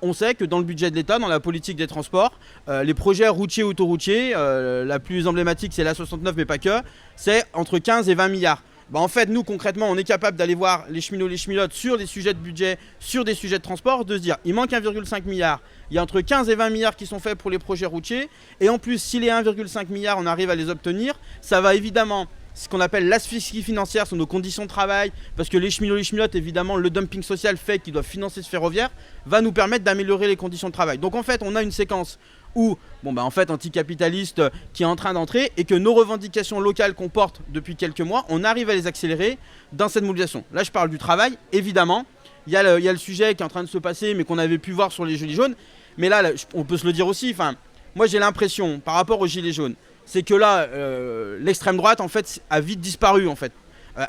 on sait que dans le budget de l'État, dans la politique des transports, les projets routiers autoroutiers, la plus emblématique c'est l'A69, mais pas que, c'est entre 15 et 20 milliards. En fait, nous concrètement, on est capable d'aller voir les cheminots, les cheminotes sur des sujets de budget, sur des sujets de transport, de se dire il manque 1,5 milliard, il y a entre 15 et 20 milliards qui sont faits pour les projets routiers, et en plus si les 1,5 milliards on arrive à les obtenir, ça va évidemment ce qu'on appelle l'asphyxie financière sur nos conditions de travail, parce que les cheminots, les cheminotes, évidemment, le dumping social fait qu'ils doivent financer ce ferroviaire, va nous permettre d'améliorer les conditions de travail. Donc en fait, on a une séquence où, anticapitaliste qui est en train d'entrer, et que nos revendications locales qu'on porte depuis quelques mois, on arrive à les accélérer dans cette mobilisation. Là, je parle du travail, évidemment. Il y a le sujet qui est en train de se passer, mais qu'on avait pu voir sur les Gilets jaunes. Mais là, on peut se le dire aussi, moi j'ai l'impression, par rapport aux Gilets jaunes, c'est que là, l'extrême droite, en fait, a vite disparu, en fait.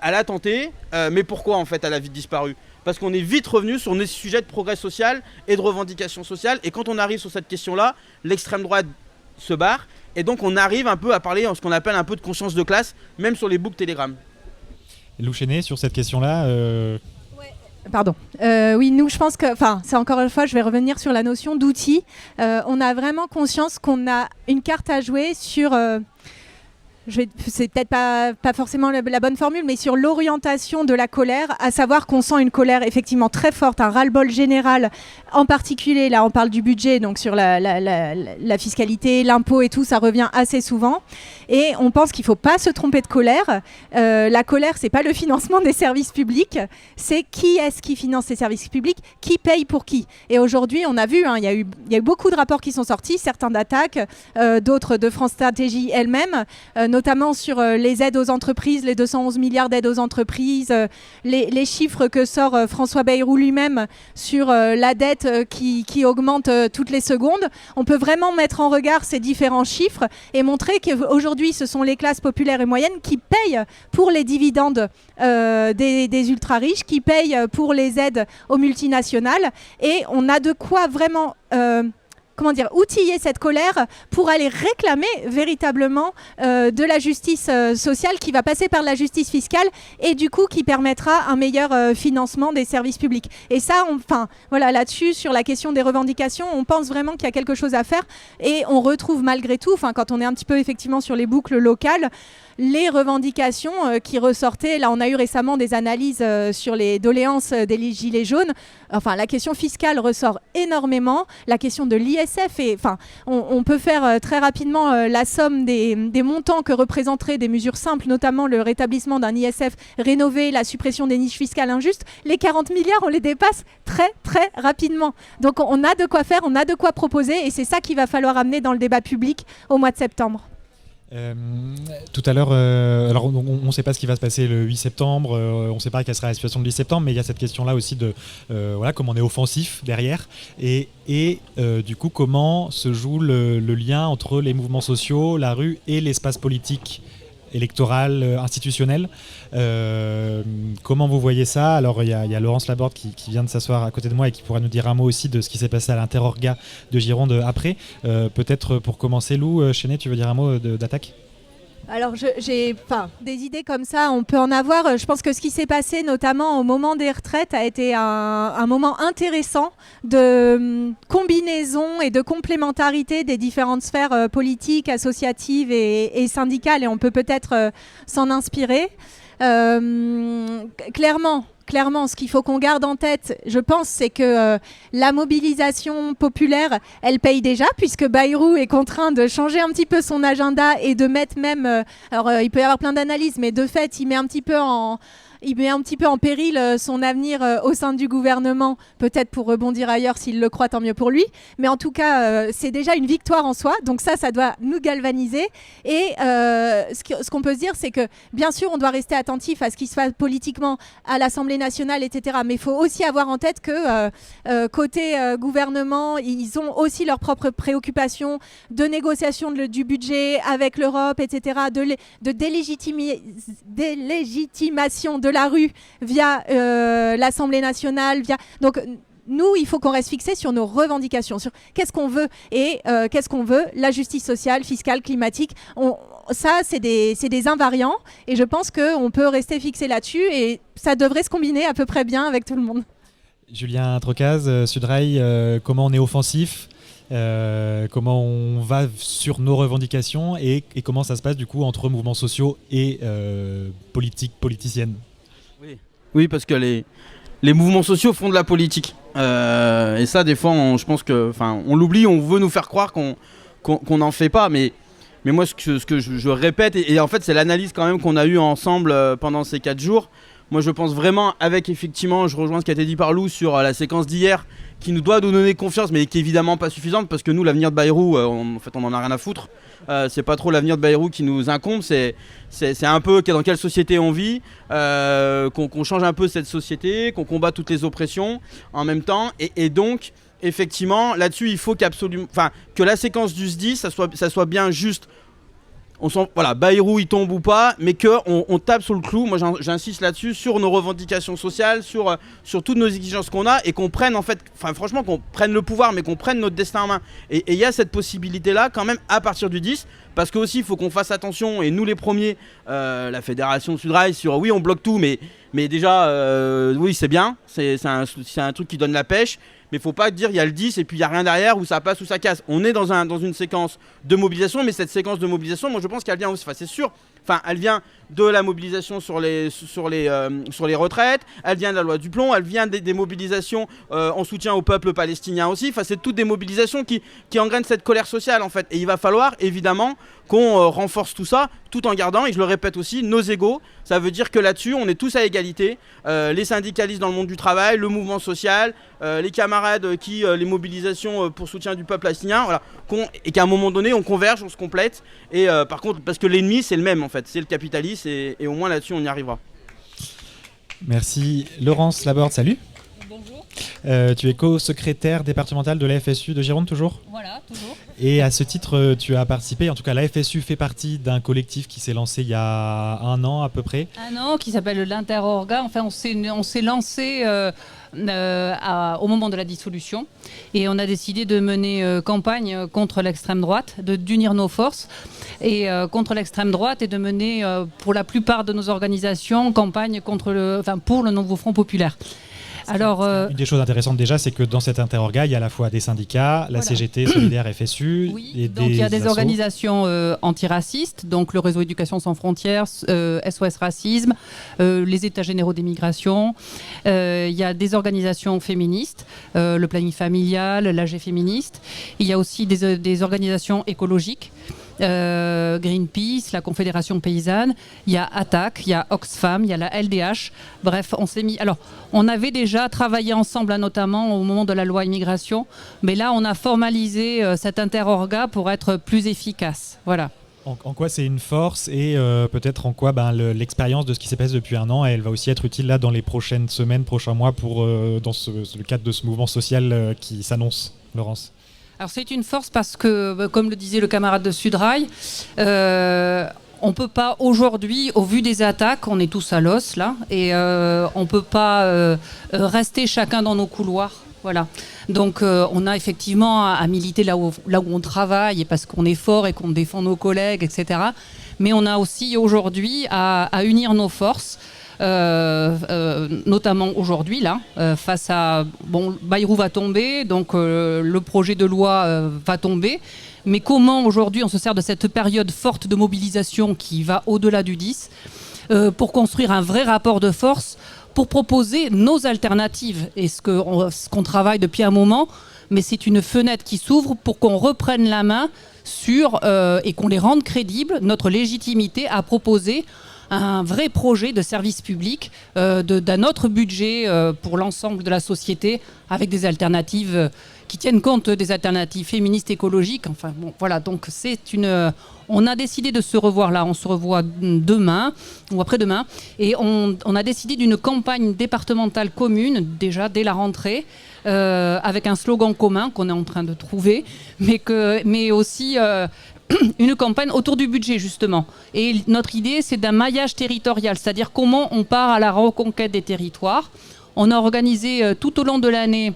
Elle a tenté, mais pourquoi, en fait, elle a vite disparu ? Parce qu'on est vite revenu sur des sujets de progrès social et de revendication sociale. Et quand on arrive sur cette question-là, l'extrême droite se barre. Et donc on arrive un peu à parler en ce qu'on appelle un peu de conscience de classe, même sur les boucles Telegram. Lou Chénet, sur cette question-là Pardon. Oui, nous, je pense que, c'est encore une fois, je vais revenir sur la notion d'outil. On a vraiment conscience qu'on a une carte à jouer sur... c'est peut-être pas forcément la bonne formule, mais sur l'orientation de la colère, à savoir qu'on sent une colère effectivement très forte, un ras-le-bol général, en particulier, là on parle du budget, donc sur la fiscalité, l'impôt et tout, ça revient assez souvent. Et on pense qu'il ne faut pas se tromper de colère. La colère, c'est pas le financement des services publics, c'est qui est-ce qui finance ces services publics, qui paye pour qui. Et aujourd'hui, on a vu, il y a eu beaucoup de rapports qui sont sortis, certains d'attaques, d'autres de France Stratégie elle-même, notamment sur les aides aux entreprises, les 211 milliards d'aides aux entreprises, les chiffres que sort François Bayrou lui-même sur la dette qui augmente toutes les secondes. On peut vraiment mettre en regard ces différents chiffres et montrer qu'aujourd'hui, ce sont les classes populaires et moyennes qui payent pour les dividendes des ultra-riches, qui payent pour les aides aux multinationales. Et on a de quoi vraiment... outiller cette colère pour aller réclamer véritablement de la justice sociale qui va passer par la justice fiscale et du coup qui permettra un meilleur financement des services publics. Et ça, là-dessus, sur la question des revendications, on pense vraiment qu'il y a quelque chose à faire et on retrouve malgré tout, quand on est un petit peu effectivement sur les boucles locales, les revendications qui ressortaient. Là, on a eu récemment des analyses sur les doléances des Gilets jaunes. La question fiscale ressort énormément. La question de l'ISF, on peut faire très rapidement la somme des montants que représenteraient des mesures simples, notamment le rétablissement d'un ISF rénové, la suppression des niches fiscales injustes. Les 40 milliards, on les dépasse très, très rapidement. Donc, on a de quoi faire, on a de quoi proposer et c'est ça qu'il va falloir amener dans le débat public au mois de septembre. Tout à l'heure, alors on ne sait pas ce qui va se passer le 8 septembre, on ne sait pas quelle sera la situation le 10 septembre, mais il y a cette question-là aussi de comment on est offensif derrière et du coup comment se joue le lien entre les mouvements sociaux, la rue et l'espace politique électoral, institutionnel. Comment vous voyez ça ? Alors il y a Laurence Laborde qui vient de s'asseoir à côté de moi et qui pourra nous dire un mot aussi de ce qui s'est passé à l'Interorga de Gironde après. Peut-être pour commencer, Lou Chénet, tu veux dire un mot d'attaque ? Alors, j'ai des idées comme ça, on peut en avoir. Je pense que ce qui s'est passé, notamment au moment des retraites, a été un moment intéressant de combinaison et de complémentarité des différentes sphères politiques, associatives et syndicales. Et on peut peut-être s'en inspirer. Clairement, ce qu'il faut qu'on garde en tête, je pense, c'est que la mobilisation populaire, elle paye déjà, puisque Bayrou est contraint de changer un petit peu son agenda et de mettre même... il peut y avoir plein d'analyses, mais de fait, il met un petit peu en péril son avenir au sein du gouvernement, peut-être pour rebondir ailleurs s'il le croit, tant mieux pour lui. Mais en tout cas, c'est déjà une victoire en soi, donc ça doit nous galvaniser. Et ce qu'on peut se dire, c'est que bien sûr, on doit rester attentif à ce qui se passe politiquement à l'Assemblée nationale, etc. Mais il faut aussi avoir en tête que côté gouvernement, ils ont aussi leurs propres préoccupations de négociation du budget avec l'Europe, etc., de délégitimation de la rue via l'Assemblée nationale. Donc, nous, il faut qu'on reste fixé sur nos revendications, sur qu'est-ce qu'on veut et qu'est-ce qu'on veut, la justice sociale, fiscale, climatique. Ça, c'est des invariants et je pense qu'on peut rester fixé là-dessus et ça devrait se combiner à peu près bien avec tout le monde. Julien Trocaz, Sudrail, comment on est offensif ? Comment on va sur nos revendications et comment ça se passe du coup entre mouvements sociaux et politiciennes ? Oui, parce que les mouvements sociaux font de la politique. Et ça, des fois, je pense que, on l'oublie, on veut nous faire croire qu'on n'en fait pas. Mais moi, ce que je répète, et en fait, c'est l'analyse quand même qu'on a eue ensemble pendant ces 4 jours. Moi, je pense vraiment, effectivement, je rejoins ce qui a été dit par Lou sur la séquence d'hier, qui nous doit nous donner confiance, mais qui est évidemment pas suffisante, parce que nous, l'avenir de Bayrou, en fait, on en a rien à foutre. C'est pas trop l'avenir de Bayrou qui nous incombe, c'est un peu dans quelle société on vit, qu'on change un peu cette société, qu'on combat toutes les oppressions en même temps, et donc effectivement, là-dessus, il faut que la séquence du SDIS, ça soit bien juste. Voilà, Bayrou il tombe ou pas, mais qu'on tape sur le clou. Moi j'insiste là-dessus, sur nos revendications sociales, sur toutes nos exigences qu'on a, et qu'on prenne franchement qu'on prenne le pouvoir, mais qu'on prenne notre destin en main. Et il y a cette possibilité-là quand même à partir du 10, parce qu'aussi il faut qu'on fasse attention, et nous les premiers, la fédération Sudrail, sur oui on bloque tout, mais déjà oui c'est bien, c'est un truc qui donne la pêche. Mais faut pas dire il y a le 10 et puis il n'y a rien derrière où ça passe ou ça casse. On est dans une séquence de mobilisation, mais cette séquence de mobilisation, moi je pense qu'elle vient aussi, c'est sûr, elle vient de la mobilisation sur les retraites, elle vient de la loi du plomb, elle vient des mobilisations en soutien au peuple palestinien aussi. C'est toutes des mobilisations qui engrainent cette colère sociale en fait. Et il va falloir évidemment qu'on renforce tout ça, tout en gardant, et je le répète aussi, nos égos. Ça veut dire que là-dessus, on est tous à égalité. Les syndicalistes dans le monde du travail, le mouvement social, les camarades les mobilisations pour soutien du peuple palestinien, voilà, et qu'à un moment donné, on converge, on se complète. Et par contre, parce que l'ennemi, c'est le même en fait, c'est le capitalisme, et au moins là-dessus, on y arrivera. Merci. Laurence Laborde, salut. Bonjour. Tu es co-secrétaire départementale de la FSU de Gironde, toujours ? Voilà, toujours. Et à ce titre, tu as participé, en tout cas la FSU fait partie d'un collectif qui s'est lancé il y a 1 an à peu près. 1 an, qui s'appelle l'Interorga. Enfin, on s'est lancé au moment de la dissolution, et on a décidé de mener campagne contre l'extrême droite, d'unir nos forces et contre l'extrême droite, et de mener pour la plupart de nos organisations campagne pour le nouveau Front populaire. Alors, une des choses intéressantes déjà, c'est que dans cet interorga, il y a à la fois des syndicats, la CGT, Solidaire, FSU, oui, et donc il y a des assos. organisations antiracistes, donc le réseau Éducation sans frontières, SOS Racisme, les États généraux des migrations. Il y a des organisations féministes, le planning familial, l'AG féministe. Il y a aussi des organisations écologiques. Greenpeace, la Confédération paysanne, il y a ATTAC, il y a Oxfam, il y a la LDH. Bref, on avait déjà travaillé ensemble, notamment au moment de la loi immigration, mais là on a formalisé cet interorga pour être plus efficace. Voilà. En quoi c'est une force, et peut-être en quoi l'expérience de ce qui s'est passé depuis 1 an, elle va aussi être utile là dans les prochaines semaines, prochains mois, dans le cadre de ce mouvement social qui s'annonce, Laurence ? Alors c'est une force parce que, comme le disait le camarade de Sudrail, on ne peut pas aujourd'hui, au vu des attaques, on est tous à l'os là, et on ne peut pas rester chacun dans nos couloirs. Voilà. Donc on a effectivement à militer là où on travaille, et parce qu'on est fort et qu'on défend nos collègues, etc. Mais on a aussi aujourd'hui à unir nos forces. Notamment aujourd'hui là, face à Bayrou va tomber, donc le projet de loi va tomber, mais comment aujourd'hui on se sert de cette période forte de mobilisation qui va au-delà du 10 pour construire un vrai rapport de force, pour proposer nos alternatives, et ce qu'on travaille depuis un moment, mais c'est une fenêtre qui s'ouvre pour qu'on reprenne la main sur et qu'on les rende crédibles, notre légitimité à proposer un vrai projet de service public, d'un autre budget pour l'ensemble de la société, avec des alternatives qui tiennent compte des alternatives féministes, écologiques. Enfin bon, voilà, donc on a décidé de se revoir là, on se revoit demain ou après-demain, et on a décidé d'une campagne départementale commune déjà dès la rentrée, avec un slogan commun qu'on est en train de trouver, mais aussi une campagne autour du budget justement. Et notre idée, c'est d'un maillage territorial, c'est-à-dire comment on part à la reconquête des territoires. On a organisé tout au long de l'année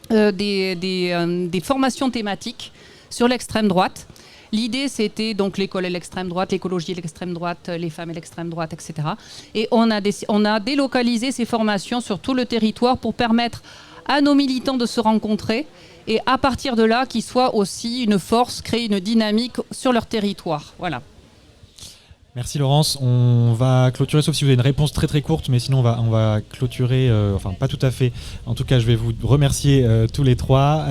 des formations thématiques sur l'extrême droite. L'idée, c'était donc l'école et l'extrême droite, l'écologie et l'extrême droite, les femmes et l'extrême droite, etc. Et on a délocalisé ces formations sur tout le territoire pour permettre à nos militants de se rencontrer, et à partir de là, qu'ils soient aussi une force, créer une dynamique sur leur territoire. Voilà. Merci Laurence. On va clôturer, sauf si vous avez une réponse très très courte, mais sinon on va clôturer, enfin pas tout à fait. En tout cas, je vais vous remercier tous les trois.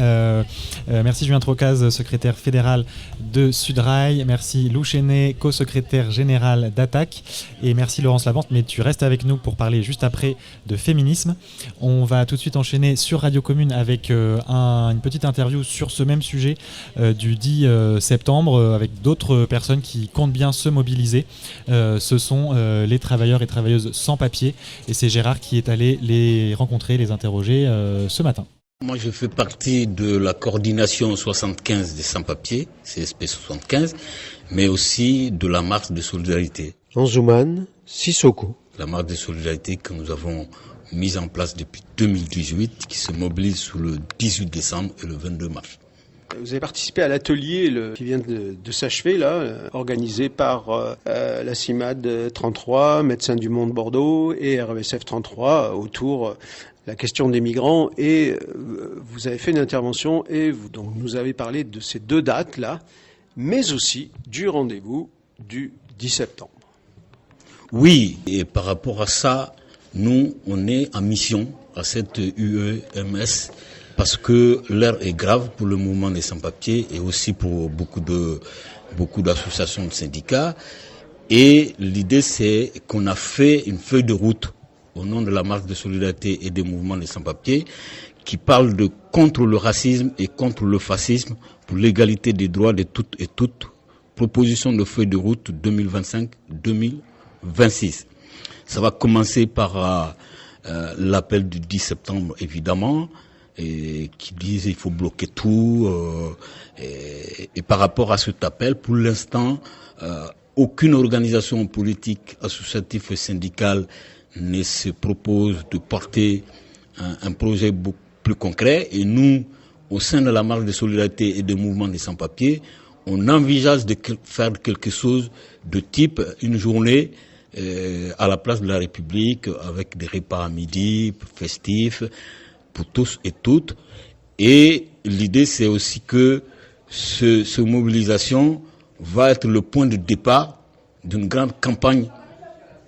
Merci Julien Trocaz, secrétaire fédéral de Sudrail. Merci Lou Chenet, co-secrétaire général d'ATTAC. Et merci Laurence Laborde, mais tu restes avec nous pour parler juste après de féminisme. On va tout de suite enchaîner sur Radio Commune avec une petite interview sur ce même sujet du 10 septembre avec d'autres personnes qui comptent bien se mobiliser. Ce sont les travailleurs et travailleuses sans papier, et c'est Gérard qui est allé les rencontrer, les interroger ce matin. Moi, je fais partie de la coordination 75 des sans-papiers, CSP 75, mais aussi de la marche de solidarité. Jean Sissoko. La marche de solidarité que nous avons mise en place depuis 2018, qui se mobilise sous le 18 décembre et le 22 mars. Vous avez participé à l'atelier qui vient de s'achever, là, organisé par la CIMAD 33, Médecins du Monde Bordeaux et RMSF 33 autour la question des migrants. Et vous avez fait une intervention et donc nous avez parlé de ces deux dates-là, mais aussi du rendez-vous du 10 septembre. Oui, et par rapport à ça, nous, on est en mission à cette UEMS parce que l'heure est grave pour le mouvement des sans-papiers et aussi pour beaucoup d'associations de syndicats. Et l'idée, c'est qu'on a fait une feuille de route au nom de la marche de solidarité et des mouvements des sans-papiers qui parle de contre le racisme et contre le fascisme pour l'égalité des droits de toutes et toutes. Proposition de feuille de route 2025-2026. Ça va commencer par l'appel du 10 septembre, évidemment, et qui disent il faut bloquer tout. Et par rapport à cet appel, pour l'instant, aucune organisation politique, associative et syndicale ne se propose de porter un projet beaucoup plus concret. Et nous, au sein de la marche de solidarité et des mouvements des sans-papiers, on envisage de faire quelque chose de type une journée à la place de la République avec des repas à midi festifs pour tous et toutes. Et l'idée, c'est aussi que cette mobilisation va être le point de départ d'une grande campagne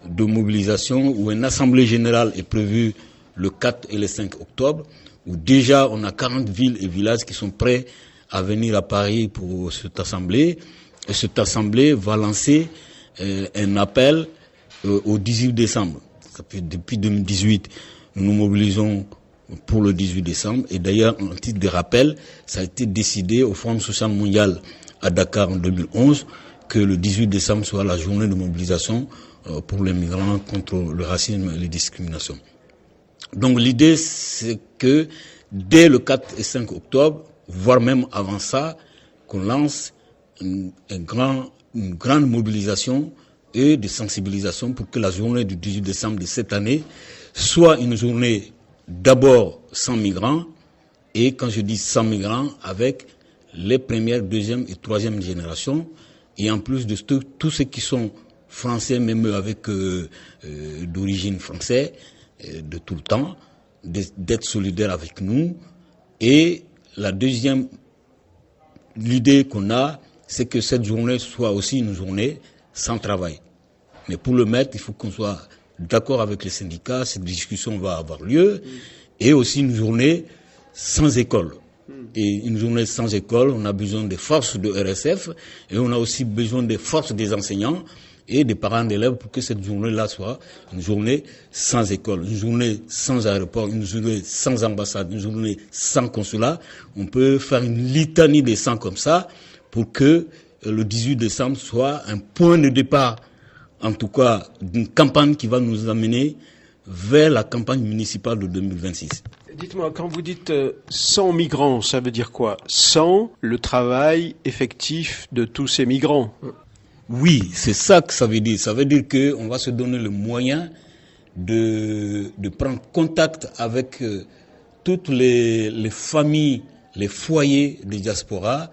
de mobilisation où une assemblée générale est prévue le 4 et le 5 octobre, où déjà on a 40 villes et villages qui sont prêts à venir à Paris pour cette assemblée. Et cette assemblée va lancer un appel au 18 décembre. Ça fait depuis 2018, nous nous mobilisons pour le 18 décembre. Et d'ailleurs, en titre de rappel, ça a été décidé au Forum social mondial à Dakar en 2011 que le 18 décembre soit la journée de mobilisation pour les migrants contre le racisme et les discriminations. Donc l'idée, c'est que dès le 4 et 5 octobre, voire même avant ça, qu'on lance une grande mobilisation et de sensibilisation pour que la journée du 18 décembre de cette année soit une journée d'abord sans migrants, et quand je dis sans migrants, avec les premières, deuxième et troisième générations, et en plus de tous ceux qui sont français, même avec d'origine française, de tout le temps, d'être solidaires avec nous. Et la deuxième, l'idée qu'on a, c'est que cette journée soit aussi une journée sans travail. Mais pour le mettre, il faut qu'on soit d'accord avec les syndicats, cette discussion va avoir lieu, et aussi une journée sans école. Et une journée sans école, on a besoin des forces de RSF, et on a aussi besoin des forces des enseignants et des parents d'élèves pour que cette journée-là soit une journée sans école, une journée sans aéroport, une journée sans ambassade, une journée sans consulat. On peut faire une litanie des sans comme ça pour que le 18 décembre soit un point de départ, en tout cas d'une campagne qui va nous amener vers la campagne municipale de 2026. Dites-moi, quand vous dites sans migrants, ça veut dire quoi? Sans le travail effectif de tous ces migrants? Oui, c'est ça que ça veut dire. Ça veut dire qu'on va se donner le moyen de prendre contact avec toutes les familles, les foyers de diaspora,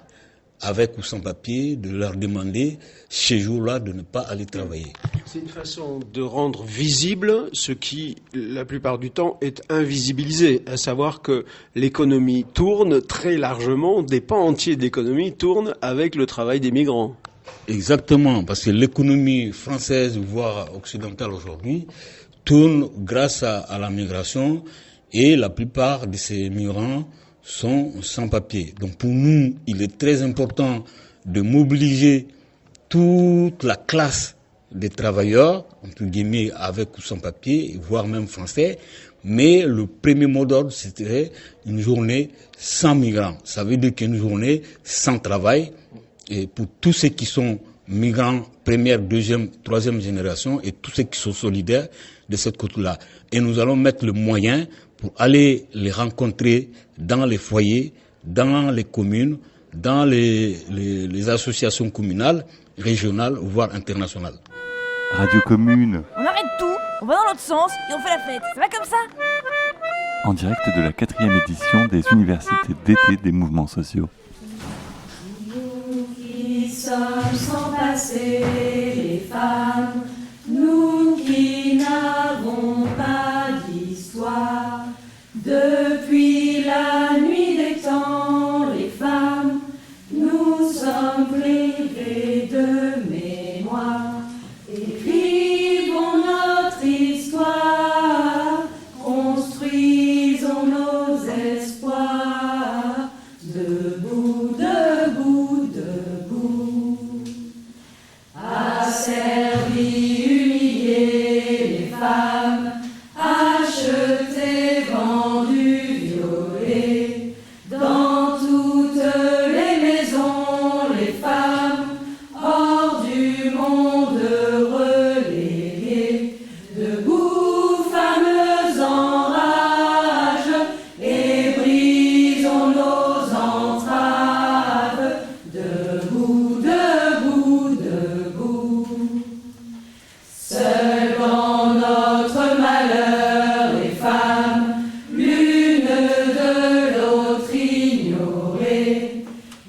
avec ou sans papier, de leur demander ces jours-là de ne pas aller travailler. C'est une façon de rendre visible ce qui, la plupart du temps, est invisibilisé, à savoir que l'économie tourne très largement, des pans entiers d'économie tournent avec le travail des migrants. Exactement, parce que l'économie française, voire occidentale aujourd'hui, tourne grâce à la migration, et la plupart de ces migrants sont sans papier. Donc pour nous, il est très important de mobiliser toute la classe des travailleurs, entre guillemets, avec ou sans papier, voire même français, mais le premier mot d'ordre, c'était une journée sans migrants. Ça veut dire qu'une journée sans travail, et pour tous ceux qui sont migrants, première, deuxième, troisième génération, et tous ceux qui sont solidaires, de cette culture-là. Et nous allons mettre le moyen pour aller les rencontrer dans les foyers, dans les communes, dans les associations communales, régionales, voire internationales. Radio Commune. On arrête tout, on va dans l'autre sens et on fait la fête. Ça va comme ça? En direct de la 4e édition des universités d'été des mouvements sociaux. Nous qui sommes sans passé, les femmes, nous qui n'avons pas d'histoire, depuis la nuit des temps, les femmes, nous sommes privées de mémoire. Écrivons notre histoire, construisons nos espoirs, debout, debout, debout. Asservis, humiliés, les femmes, achetées, vendues, violées, dans toutes les maisons, les femmes, hors du monde reléguées, debout, fameuses en rage, et brisons nos entraves, debout, debout, debout. Seules dans notre malheur, les femmes, l'une de l'autre ignorées,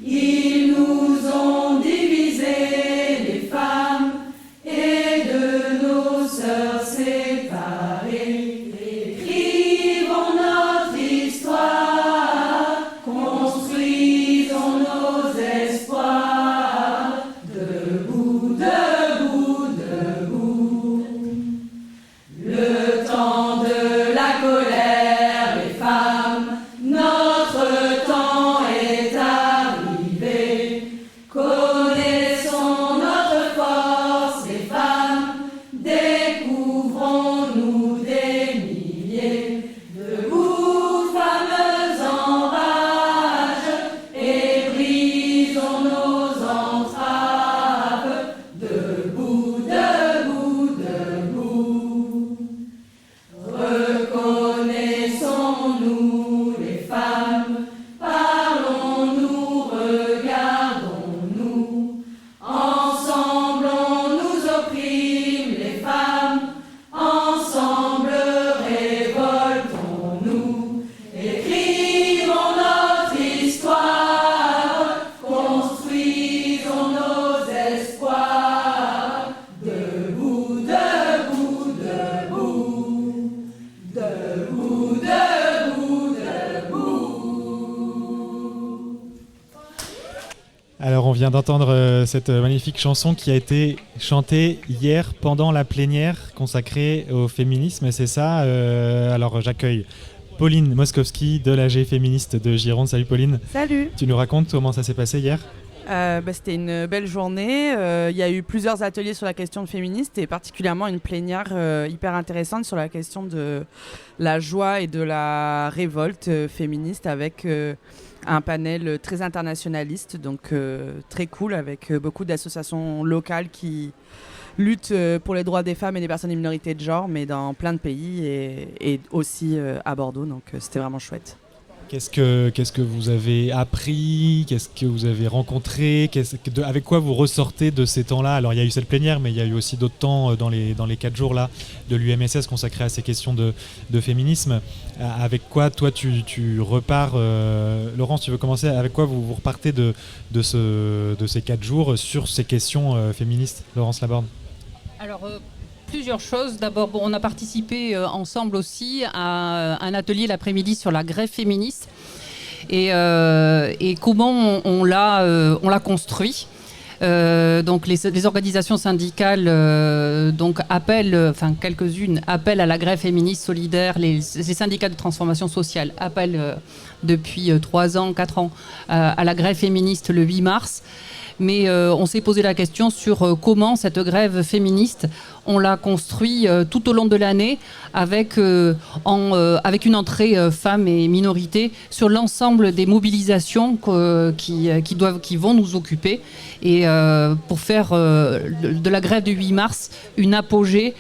ils nous ont divisés, les femmes, et de nos sœurs séparées. Écrivons notre histoire, construisons nos espoirs, debout, debout, debout. Le temps de la colère, les femmes, notre temps est arrivé. Connaissons notre force, les femmes, découvrons-nous des milliers. Debout, fameuses en rage, et brisons nos entraves, debout, debout, debout. Reconnaissons-nous les femmes, parlons-nous, regardons-nous. Ensemble on nous opprime les femmes, ensemble révoltons-nous. Écrivons notre histoire, construisons nos espoirs, debout, debout, debout, debout, debout, debout. Alors on vient d'entendre cette magnifique chanson qui a été chantée hier pendant la plénière consacrée au féminisme, c'est ça. Alors j'accueille Pauline Moskowski de l'AG féministe de Gironde. Salut Pauline. Salut. Tu nous racontes comment ça s'est passé hier? C'était une belle journée. Il y a eu plusieurs ateliers sur la question féministe et particulièrement une plénière hyper intéressante sur la question de la joie et de la révolte féministe avec un panel très internationaliste, donc très cool, avec beaucoup d'associations locales qui luttent pour les droits des femmes et des personnes des minorités de genre, mais dans plein de pays et aussi à Bordeaux, donc c'était vraiment chouette. Qu'est-ce que vous avez appris? Qu'est-ce que vous avez rencontré? Avec quoi vous ressortez de ces temps-là? Alors il y a eu cette plénière, mais il y a eu aussi d'autres temps dans les 4 jours là, de l'UMSS consacrés à ces questions de féminisme. Avec quoi toi tu repars? Laurence, tu veux commencer? Avec quoi vous repartez de ces 4 jours sur ces questions féministes? Laurence Laborde. Alors, plusieurs choses. D'abord, on a participé ensemble aussi à un atelier l'après-midi sur la grève féministe et comment on l'a construit. Donc les organisations syndicales appellent, quelques-unes appellent à la grève féministe solidaire. Les syndicats de transformation sociale appellent depuis 3 ans, 4 ans à la grève féministe le 8 mars. mais on s'est posé la question sur comment cette grève féministe, on l'a construit tout au long de l'année avec une entrée femmes et minorités sur l'ensemble des mobilisations qui vont nous occuper, et pour faire de la grève du 8 mars une apogée,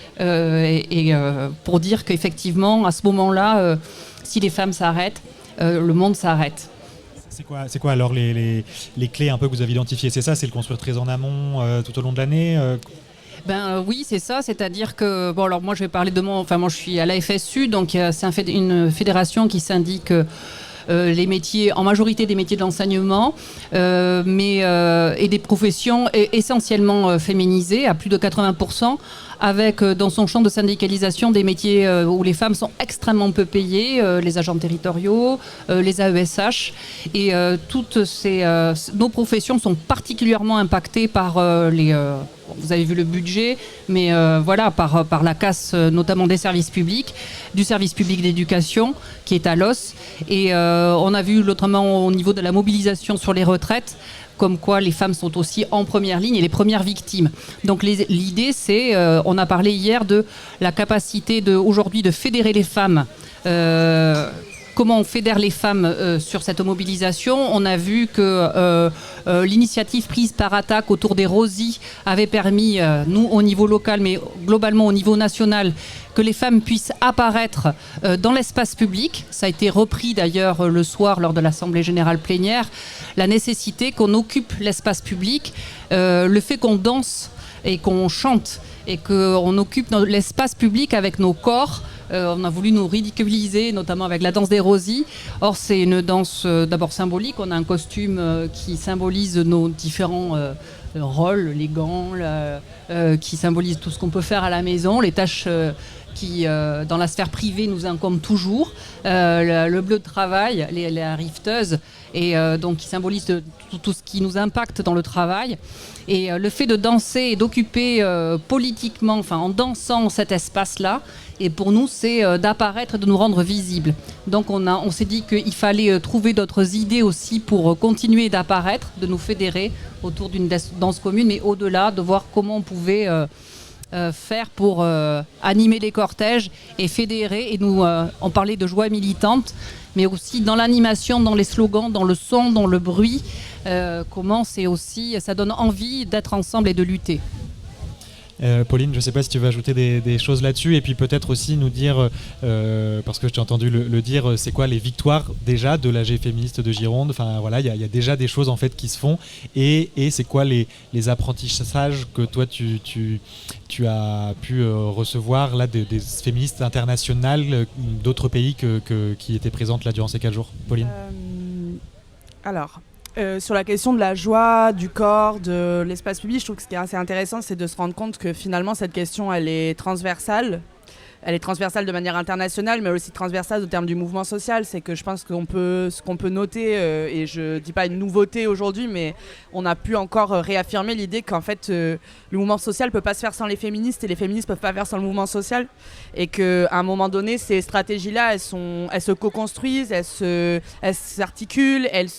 pour dire qu'effectivement à ce moment-là, si les femmes s'arrêtent, le monde s'arrête. C'est quoi alors les clés un peu que vous avez identifiées? C'est ça, c'est le construire très en amont tout au long de l'année Oui, c'est ça, c'est-à-dire que alors moi je vais parler de moi je suis à la FSU, donc c'est une fédération qui syndique les métiers, en majorité des métiers de l'enseignement, et des professions essentiellement féminisées à plus de 80%, avec dans son champ de syndicalisation des métiers où les femmes sont extrêmement peu payées, les agents territoriaux, les AESH, et toutes nos professions sont particulièrement impactées par vous avez vu le budget, mais par la casse notamment des services publics, du service public d'éducation qui est à l'os, et on a vu notamment au niveau de la mobilisation sur les retraites, comme quoi les femmes sont aussi en première ligne et les premières victimes. Donc l'idée, c'est, on a parlé hier de la capacité aujourd'hui de fédérer les femmes. Comment on fédère les femmes sur cette mobilisation. On a vu que l'initiative prise par Attaque autour des Rosy avait permis, nous au niveau local, mais globalement au niveau national, que les femmes puissent apparaître dans l'espace public. Ça a été repris d'ailleurs le soir lors de l'Assemblée générale plénière. La nécessité qu'on occupe l'espace public, le fait qu'on danse et qu'on chante et qu'on occupe l'espace public avec nos corps. On a voulu nous ridiculiser, notamment avec la danse des Rosy. Or, c'est une danse d'abord symbolique. On a un costume qui symbolise nos différents rôles, les gants, qui symbolisent tout ce qu'on peut faire à la maison, les tâches qui, dans la sphère privée, nous incombent toujours. Le bleu de travail, la rifteuse, et donc qui symbolise tout ce qui nous impacte dans le travail. Et le fait de danser et d'occuper politiquement, en dansant cet espace-là, et pour nous, c'est d'apparaître et de nous rendre visibles. Donc on s'est dit qu'il fallait trouver d'autres idées aussi pour continuer d'apparaître, de nous fédérer autour d'une danse commune, mais au-delà, de voir comment on pouvait faire pour animer les cortèges et fédérer. Et nous, on parlait de joie militante, mais aussi dans l'animation, dans les slogans, dans le son, dans le bruit, comment ça donne envie d'être ensemble et de lutter. Pauline, je ne sais pas si tu veux ajouter des choses là-dessus, et puis peut-être aussi nous dire, parce que je t'ai entendu le dire, c'est quoi les victoires déjà de l'AG féministe de Gironde. Enfin voilà, il y a déjà des choses en fait qui se font, et c'est quoi les apprentissages que toi tu as pu recevoir là des féministes internationales d'autres pays qui étaient présentes là durant ces 4 jours. Pauline. Sur la question de la joie, du corps, de l'espace public, je trouve que ce qui est assez intéressant, c'est de se rendre compte que finalement cette question, elle est transversale. Elle est transversale de manière internationale, mais aussi transversale au terme du mouvement social. C'est que je pense ce qu'on peut noter, et je ne dis pas une nouveauté aujourd'hui, mais on a pu encore réaffirmer l'idée qu'en fait, le mouvement social ne peut pas se faire sans les féministes, et les féministes ne peuvent pas faire sans le mouvement social. Et qu'à un moment donné, ces stratégies-là, elles se co-construisent, elles s'articulent, elles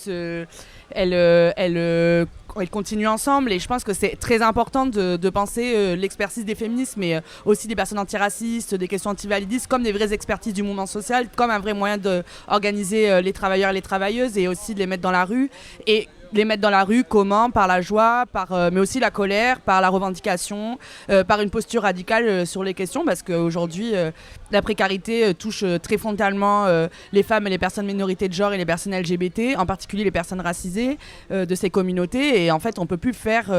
continuent ensemble, et je pense que c'est très important de penser l'expertise des féministes, mais aussi des personnes antiracistes, des questions antivalidistes, comme des vraies expertises du mouvement social, comme un vrai moyen d'organiser les travailleurs et les travailleuses, et aussi de les mettre dans la rue. Et les mettre dans la rue, comment? Par la joie, mais aussi la colère, par la revendication, par une posture radicale sur les questions, parce qu'aujourd'hui, la précarité touche très frontalement les femmes et les personnes minorités de genre et les personnes LGBT, en particulier les personnes racisées de ces communautés. Et en fait, on ne peut plus faire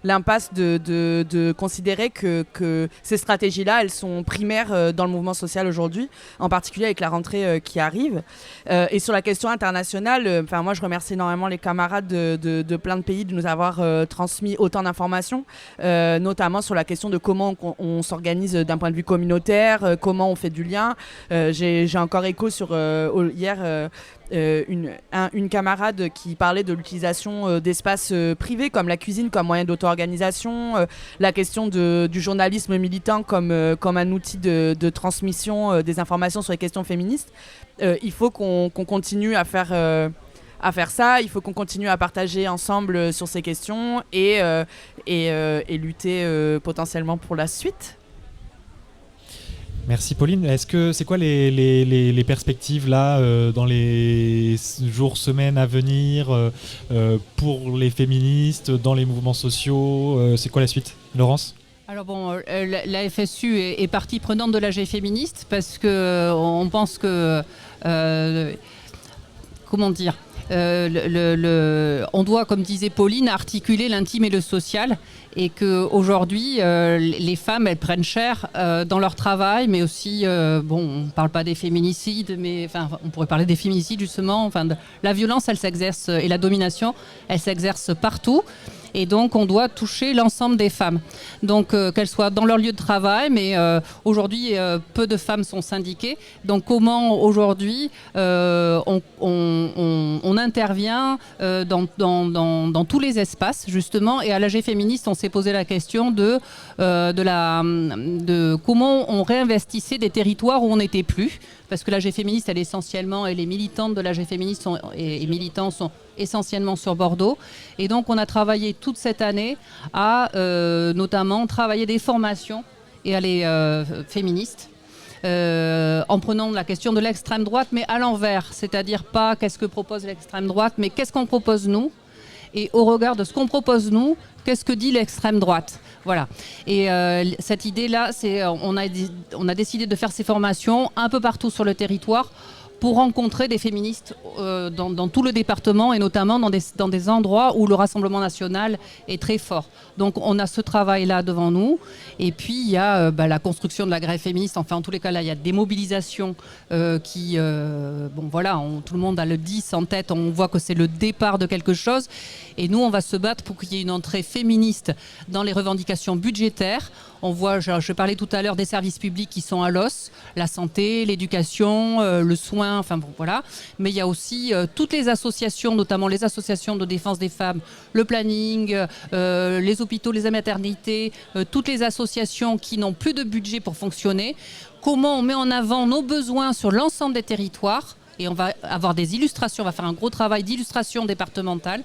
l'impasse de considérer que ces stratégies-là, elles sont primaires dans le mouvement social aujourd'hui, en particulier avec la rentrée qui arrive. Et sur la question internationale, moi, je remercie énormément les camarades de plein de pays de nous avoir transmis autant d'informations, notamment sur la question de comment on s'organise d'un point de vue communautaire, comment on fait du lien. J'ai encore écho sur hier une camarade qui parlait de l'utilisation d'espaces privés comme la cuisine comme moyen d'auto-organisation, la question du journalisme militant comme un outil de transmission des informations sur les questions féministes. Il faut qu'on continue à faire à faire ça. Il faut qu'on continue à partager ensemble sur ces questions et lutter potentiellement pour la suite. Merci Pauline. Est-ce que c'est quoi les perspectives là dans les jours, semaines à venir pour les féministes, dans les mouvements sociaux c'est quoi la suite, Laurence ? Alors bon, la FSU est partie prenante de l'AG féministe parce que on pense que comment dire, on doit, comme disait Pauline, articuler l'intime et le social, et qu'aujourd'hui, les femmes, elles prennent cher dans leur travail, mais aussi, on ne parle pas des féminicides, mais on pourrait parler des féminicides justement. La violence, elle s'exerce, et la domination, elle s'exerce partout. Et donc, on doit toucher l'ensemble des femmes. Donc, qu'elles soient dans leur lieu de travail, mais aujourd'hui, peu de femmes sont syndiquées. Donc, comment aujourd'hui on intervient dans tous les espaces, justement. Et à l'AG féministe, on s'est posé la question de comment on réinvestissait des territoires où on n'était plus. Parce que l'AG féministe, elle les militantes de l'AG féministe et militants sont essentiellement sur Bordeaux. Et donc, on a travaillé toute cette année à notamment travailler des formations et aller féministes. En prenant la question de l'extrême droite, mais à l'envers. C'est-à-dire pas qu'est-ce que propose l'extrême droite, mais qu'est-ce qu'on propose nous. Et au regard de ce qu'on propose nous, qu'est-ce que dit l'extrême droite ? Voilà. Et cette idée-là, on a décidé de faire ces formations un peu partout sur le territoire pour rencontrer des féministes dans tout le département et notamment dans des endroits où le Rassemblement national est très fort. Donc on a ce travail-là devant nous. Et puis il y a la construction de la grève féministe. Enfin, en tous les cas, là, il y a des mobilisations tout le monde a le 10 en tête. On voit que c'est le départ de quelque chose. Et nous, on va se battre pour qu'il y ait une entrée féministe dans les revendications budgétaires. On voit, je parlais tout à l'heure des services publics qui sont à l'os, la santé, l'éducation, le soin, voilà. Mais il y a aussi toutes les associations, notamment les associations de défense des femmes, le planning, les hôpitaux, les maternités, toutes les associations qui n'ont plus de budget pour fonctionner. Comment on met en avant nos besoins sur l'ensemble des territoires, et on va avoir des illustrations, on va faire un gros travail d'illustration départementale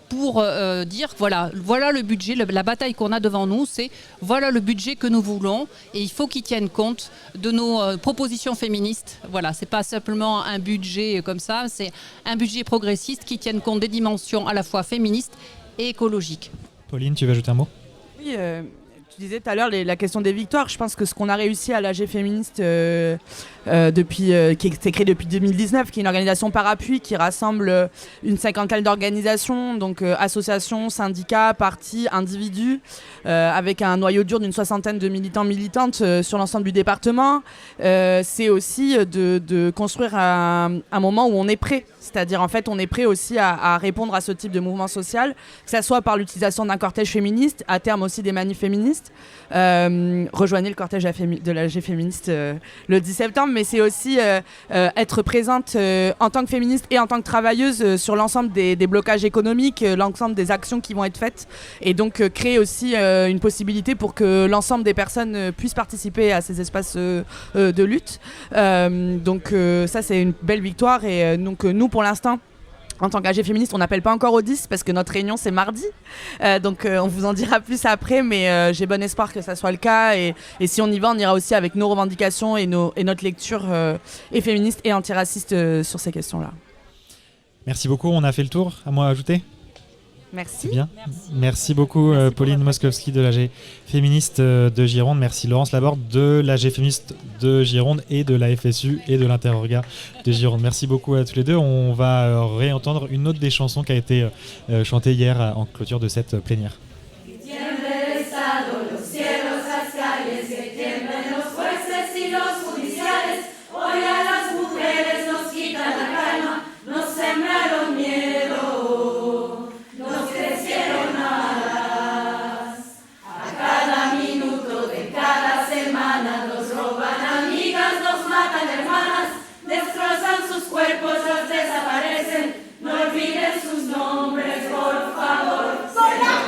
pour dire voilà le budget, la bataille qu'on a devant nous, c'est voilà le budget que nous voulons, et il faut qu'il tienne compte de nos propositions féministes. Voilà, c'est pas simplement un budget comme ça, c'est un budget progressiste qui tienne compte des dimensions à la fois féministes et écologiques. Pauline, tu veux ajouter un mot ? Oui, tu disais tout à l'heure la question des victoires. Je pense que ce qu'on a réussi à l'AG féministe qui s'est créée depuis 2019, qui est une organisation par appui qui rassemble une cinquantaine d'organisations, donc associations, syndicats, partis, individus, avec un noyau dur d'une 60aine de militantes sur l'ensemble du département. C'est aussi de construire un moment où on est prêt. C'est-à-dire, en fait, on est prêt aussi à répondre à ce type de mouvement social, que ce soit par l'utilisation d'un cortège féministe, à terme aussi des manifs féministes. Rejoignez le cortège de l'AG féministe le 10 septembre, mais c'est aussi être présente en tant que féministe et en tant que travailleuse sur l'ensemble des blocages économiques, l'ensemble des actions qui vont être faites, et donc créer aussi une possibilité pour que l'ensemble des personnes puissent participer à ces espaces de lutte. Donc ça, c'est une belle victoire, et donc nous, pour l'instant, en tant qu'AG féministe, on n'appelle pas encore au 10 parce que notre réunion, c'est mardi. Donc on vous en dira plus après, mais j'ai bon espoir que ça soit le cas. Et si on y va, on ira aussi avec nos revendications et notre lecture et féministe et antiraciste sur ces questions-là. Merci beaucoup, on a fait le tour. À moi à ajouter ? Merci. Bien. Merci beaucoup Pauline Moskowski de l'AG féministe de Gironde. Merci Laurence Laborde de l'AG féministe de Gironde et de la FSU et de l'Interorga de Gironde. Merci beaucoup à tous les deux. On va réentendre une autre des chansons qui a été chantée hier en clôture de cette plénière. Desaparecen, no olviden sus nombres, por favor. Son las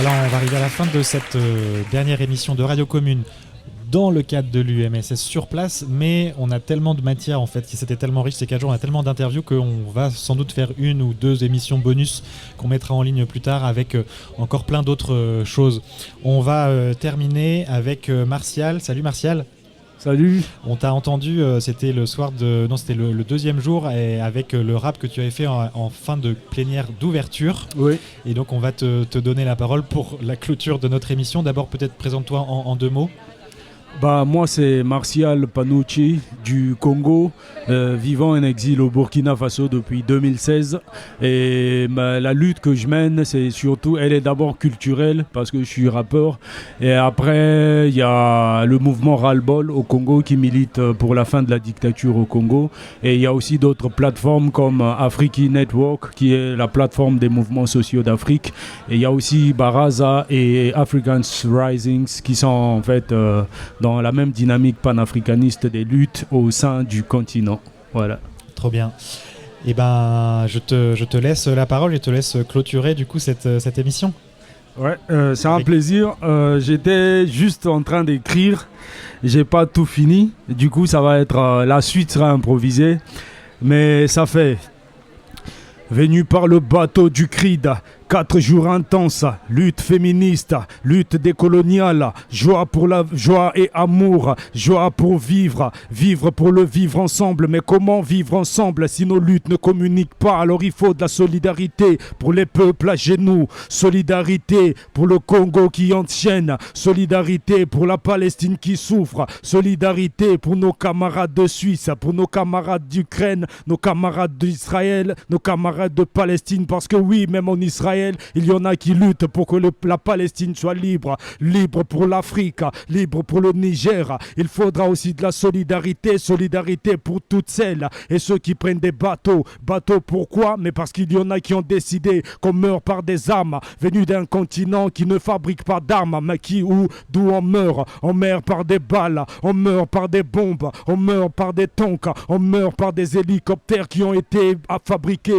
Voilà, on va arriver à la fin de cette dernière émission de Radio Commune dans le cadre de l'UMSS sur place, mais on a tellement de matière en fait, c'était tellement riche ces 4 jours, on a tellement d'interviews qu'on va sans doute faire 1 ou 2 émissions bonus qu'on mettra en ligne plus tard avec encore plein d'autres choses. On va terminer avec Martial. Salut Martial. Salut. On t'a entendu, c'était le soir de... Non, c'était le 2e jour et avec le rap que tu avais fait en fin de plénière d'ouverture. Oui. Et donc on va te donner la parole pour la clôture de notre émission. D'abord peut-être présente-toi en 2 mots. Moi c'est Martial Panucci du Congo, vivant en exil au Burkina Faso depuis 2016 et la lutte que je mène c'est surtout, elle est d'abord culturelle parce que je suis rappeur et après il y a le mouvement Ras-le-Bol au Congo qui milite pour la fin de la dictature au Congo et il y a aussi d'autres plateformes comme Afriki Network qui est la plateforme des mouvements sociaux d'Afrique et il y a aussi Baraza et Africans Rising qui sont en fait dans la même dynamique panafricaniste des luttes au sein du continent. Voilà. Trop bien. Et je te laisse la parole et te laisse clôturer du coup cette émission. Ouais, c'est un plaisir. J'étais juste en train d'écrire. J'ai pas tout fini. Du coup, ça va être la suite sera improvisée, mais ça fait. Venu par le bateau du CRID, 4 jours intenses, lutte féministe, lutte décoloniale, joie pour la joie et amour, joie pour vivre, vivre pour le vivre ensemble. Mais comment vivre ensemble si nos luttes ne communiquent pas? Alors il faut de la solidarité pour les peuples à genoux, solidarité pour le Congo qui enchaîne, solidarité pour la Palestine qui souffre, solidarité pour nos camarades de Suisse, pour nos camarades d'Ukraine, nos camarades d'Israël, nos camarades de Palestine. Parce que oui, même en Israël, il y en a qui luttent pour que la Palestine soit libre, libre pour l'Afrique, libre pour le Niger. Il faudra aussi de la solidarité, solidarité pour toutes celles et ceux qui prennent des bateaux. Bateaux pourquoi? Mais parce qu'il y en a qui ont décidé qu'on meurt par des armes venues d'un continent qui ne fabrique pas d'armes, mais d'où on meurt. On meurt par des balles, on meurt par des bombes, on meurt par des tanks, on meurt par des hélicoptères qui ont été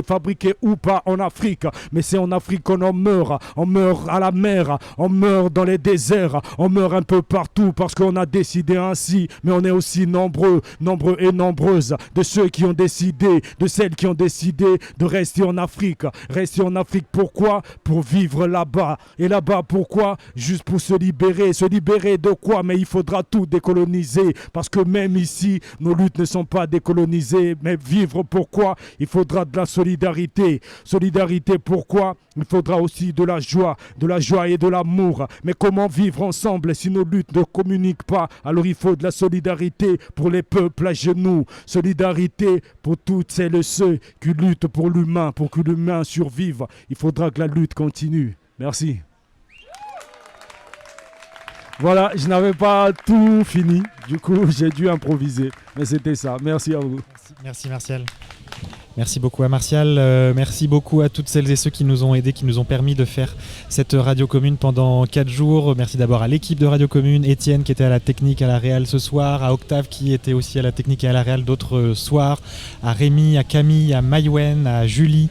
fabriqués ou pas en Afrique. Mais c'est en Afrique qu'on en meurt à la mer, on meurt dans les déserts, on meurt un peu partout parce qu'on a décidé ainsi. Mais on est aussi nombreux et nombreuses de ceux qui ont décidé, de celles qui ont décidé de rester en Afrique. Rester en Afrique pourquoi? Pour vivre là-bas. Et là-bas pourquoi? Juste pour se libérer. Se libérer de quoi? Mais il faudra tout décoloniser parce que même ici, nos luttes ne sont pas décolonisées. Mais vivre pourquoi? Il faudra de la solidarité. Solidarité pourquoi? Il faudra aussi de la joie et de l'amour. Mais comment vivre ensemble si nos luttes ne communiquent pas? Alors il faut de la solidarité pour les peuples à genoux. Solidarité pour toutes celles et ceux qui luttent pour l'humain, pour que l'humain survive. Il faudra que la lutte continue. Merci. Voilà, je n'avais pas tout fini. Du coup, j'ai dû improviser. Mais c'était ça. Merci à vous. Merci Martial. Merci beaucoup à Martial, merci beaucoup à toutes celles et ceux qui nous ont aidés, qui nous ont permis de faire cette Radio Commune pendant 4 jours. Merci d'abord à l'équipe de Radio Commune, Étienne qui était à la technique, à la réal ce soir, à Octave qui était aussi à la technique et à la réal d'autres soirs, à Rémi, à Camille, à Maïwen, à Julie,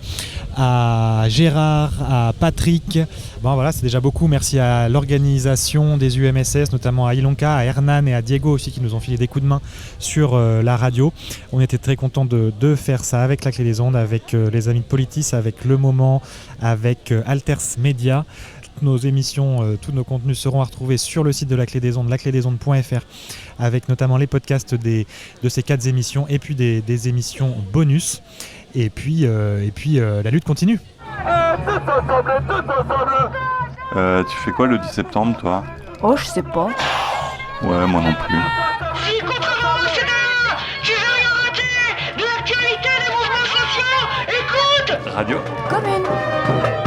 à Gérard, à Patrick. Bon voilà, c'est déjà beaucoup. Merci à l'organisation des UMSS, notamment à Ilonka, à Hernan et à Diego aussi qui nous ont filé des coups de main sur la radio. On était très contents de faire ça avec la Clé des Ondes, avec les amis de Politis, avec Le Moment, avec Alters Media. Toutes nos émissions, tous nos contenus seront à retrouver sur le site de la Clé des Ondes, laclédesondes.fr, avec notamment les podcasts de ces 4 émissions et puis des émissions bonus. Et puis la lutte continue. Tu fais quoi le 10 septembre, toi? Oh, je sais pas. Ouais, moi non plus. Si contrairement au Sénat, tu veux rien rater de l'actualité des mouvements sociaux, écoute Radio Commune.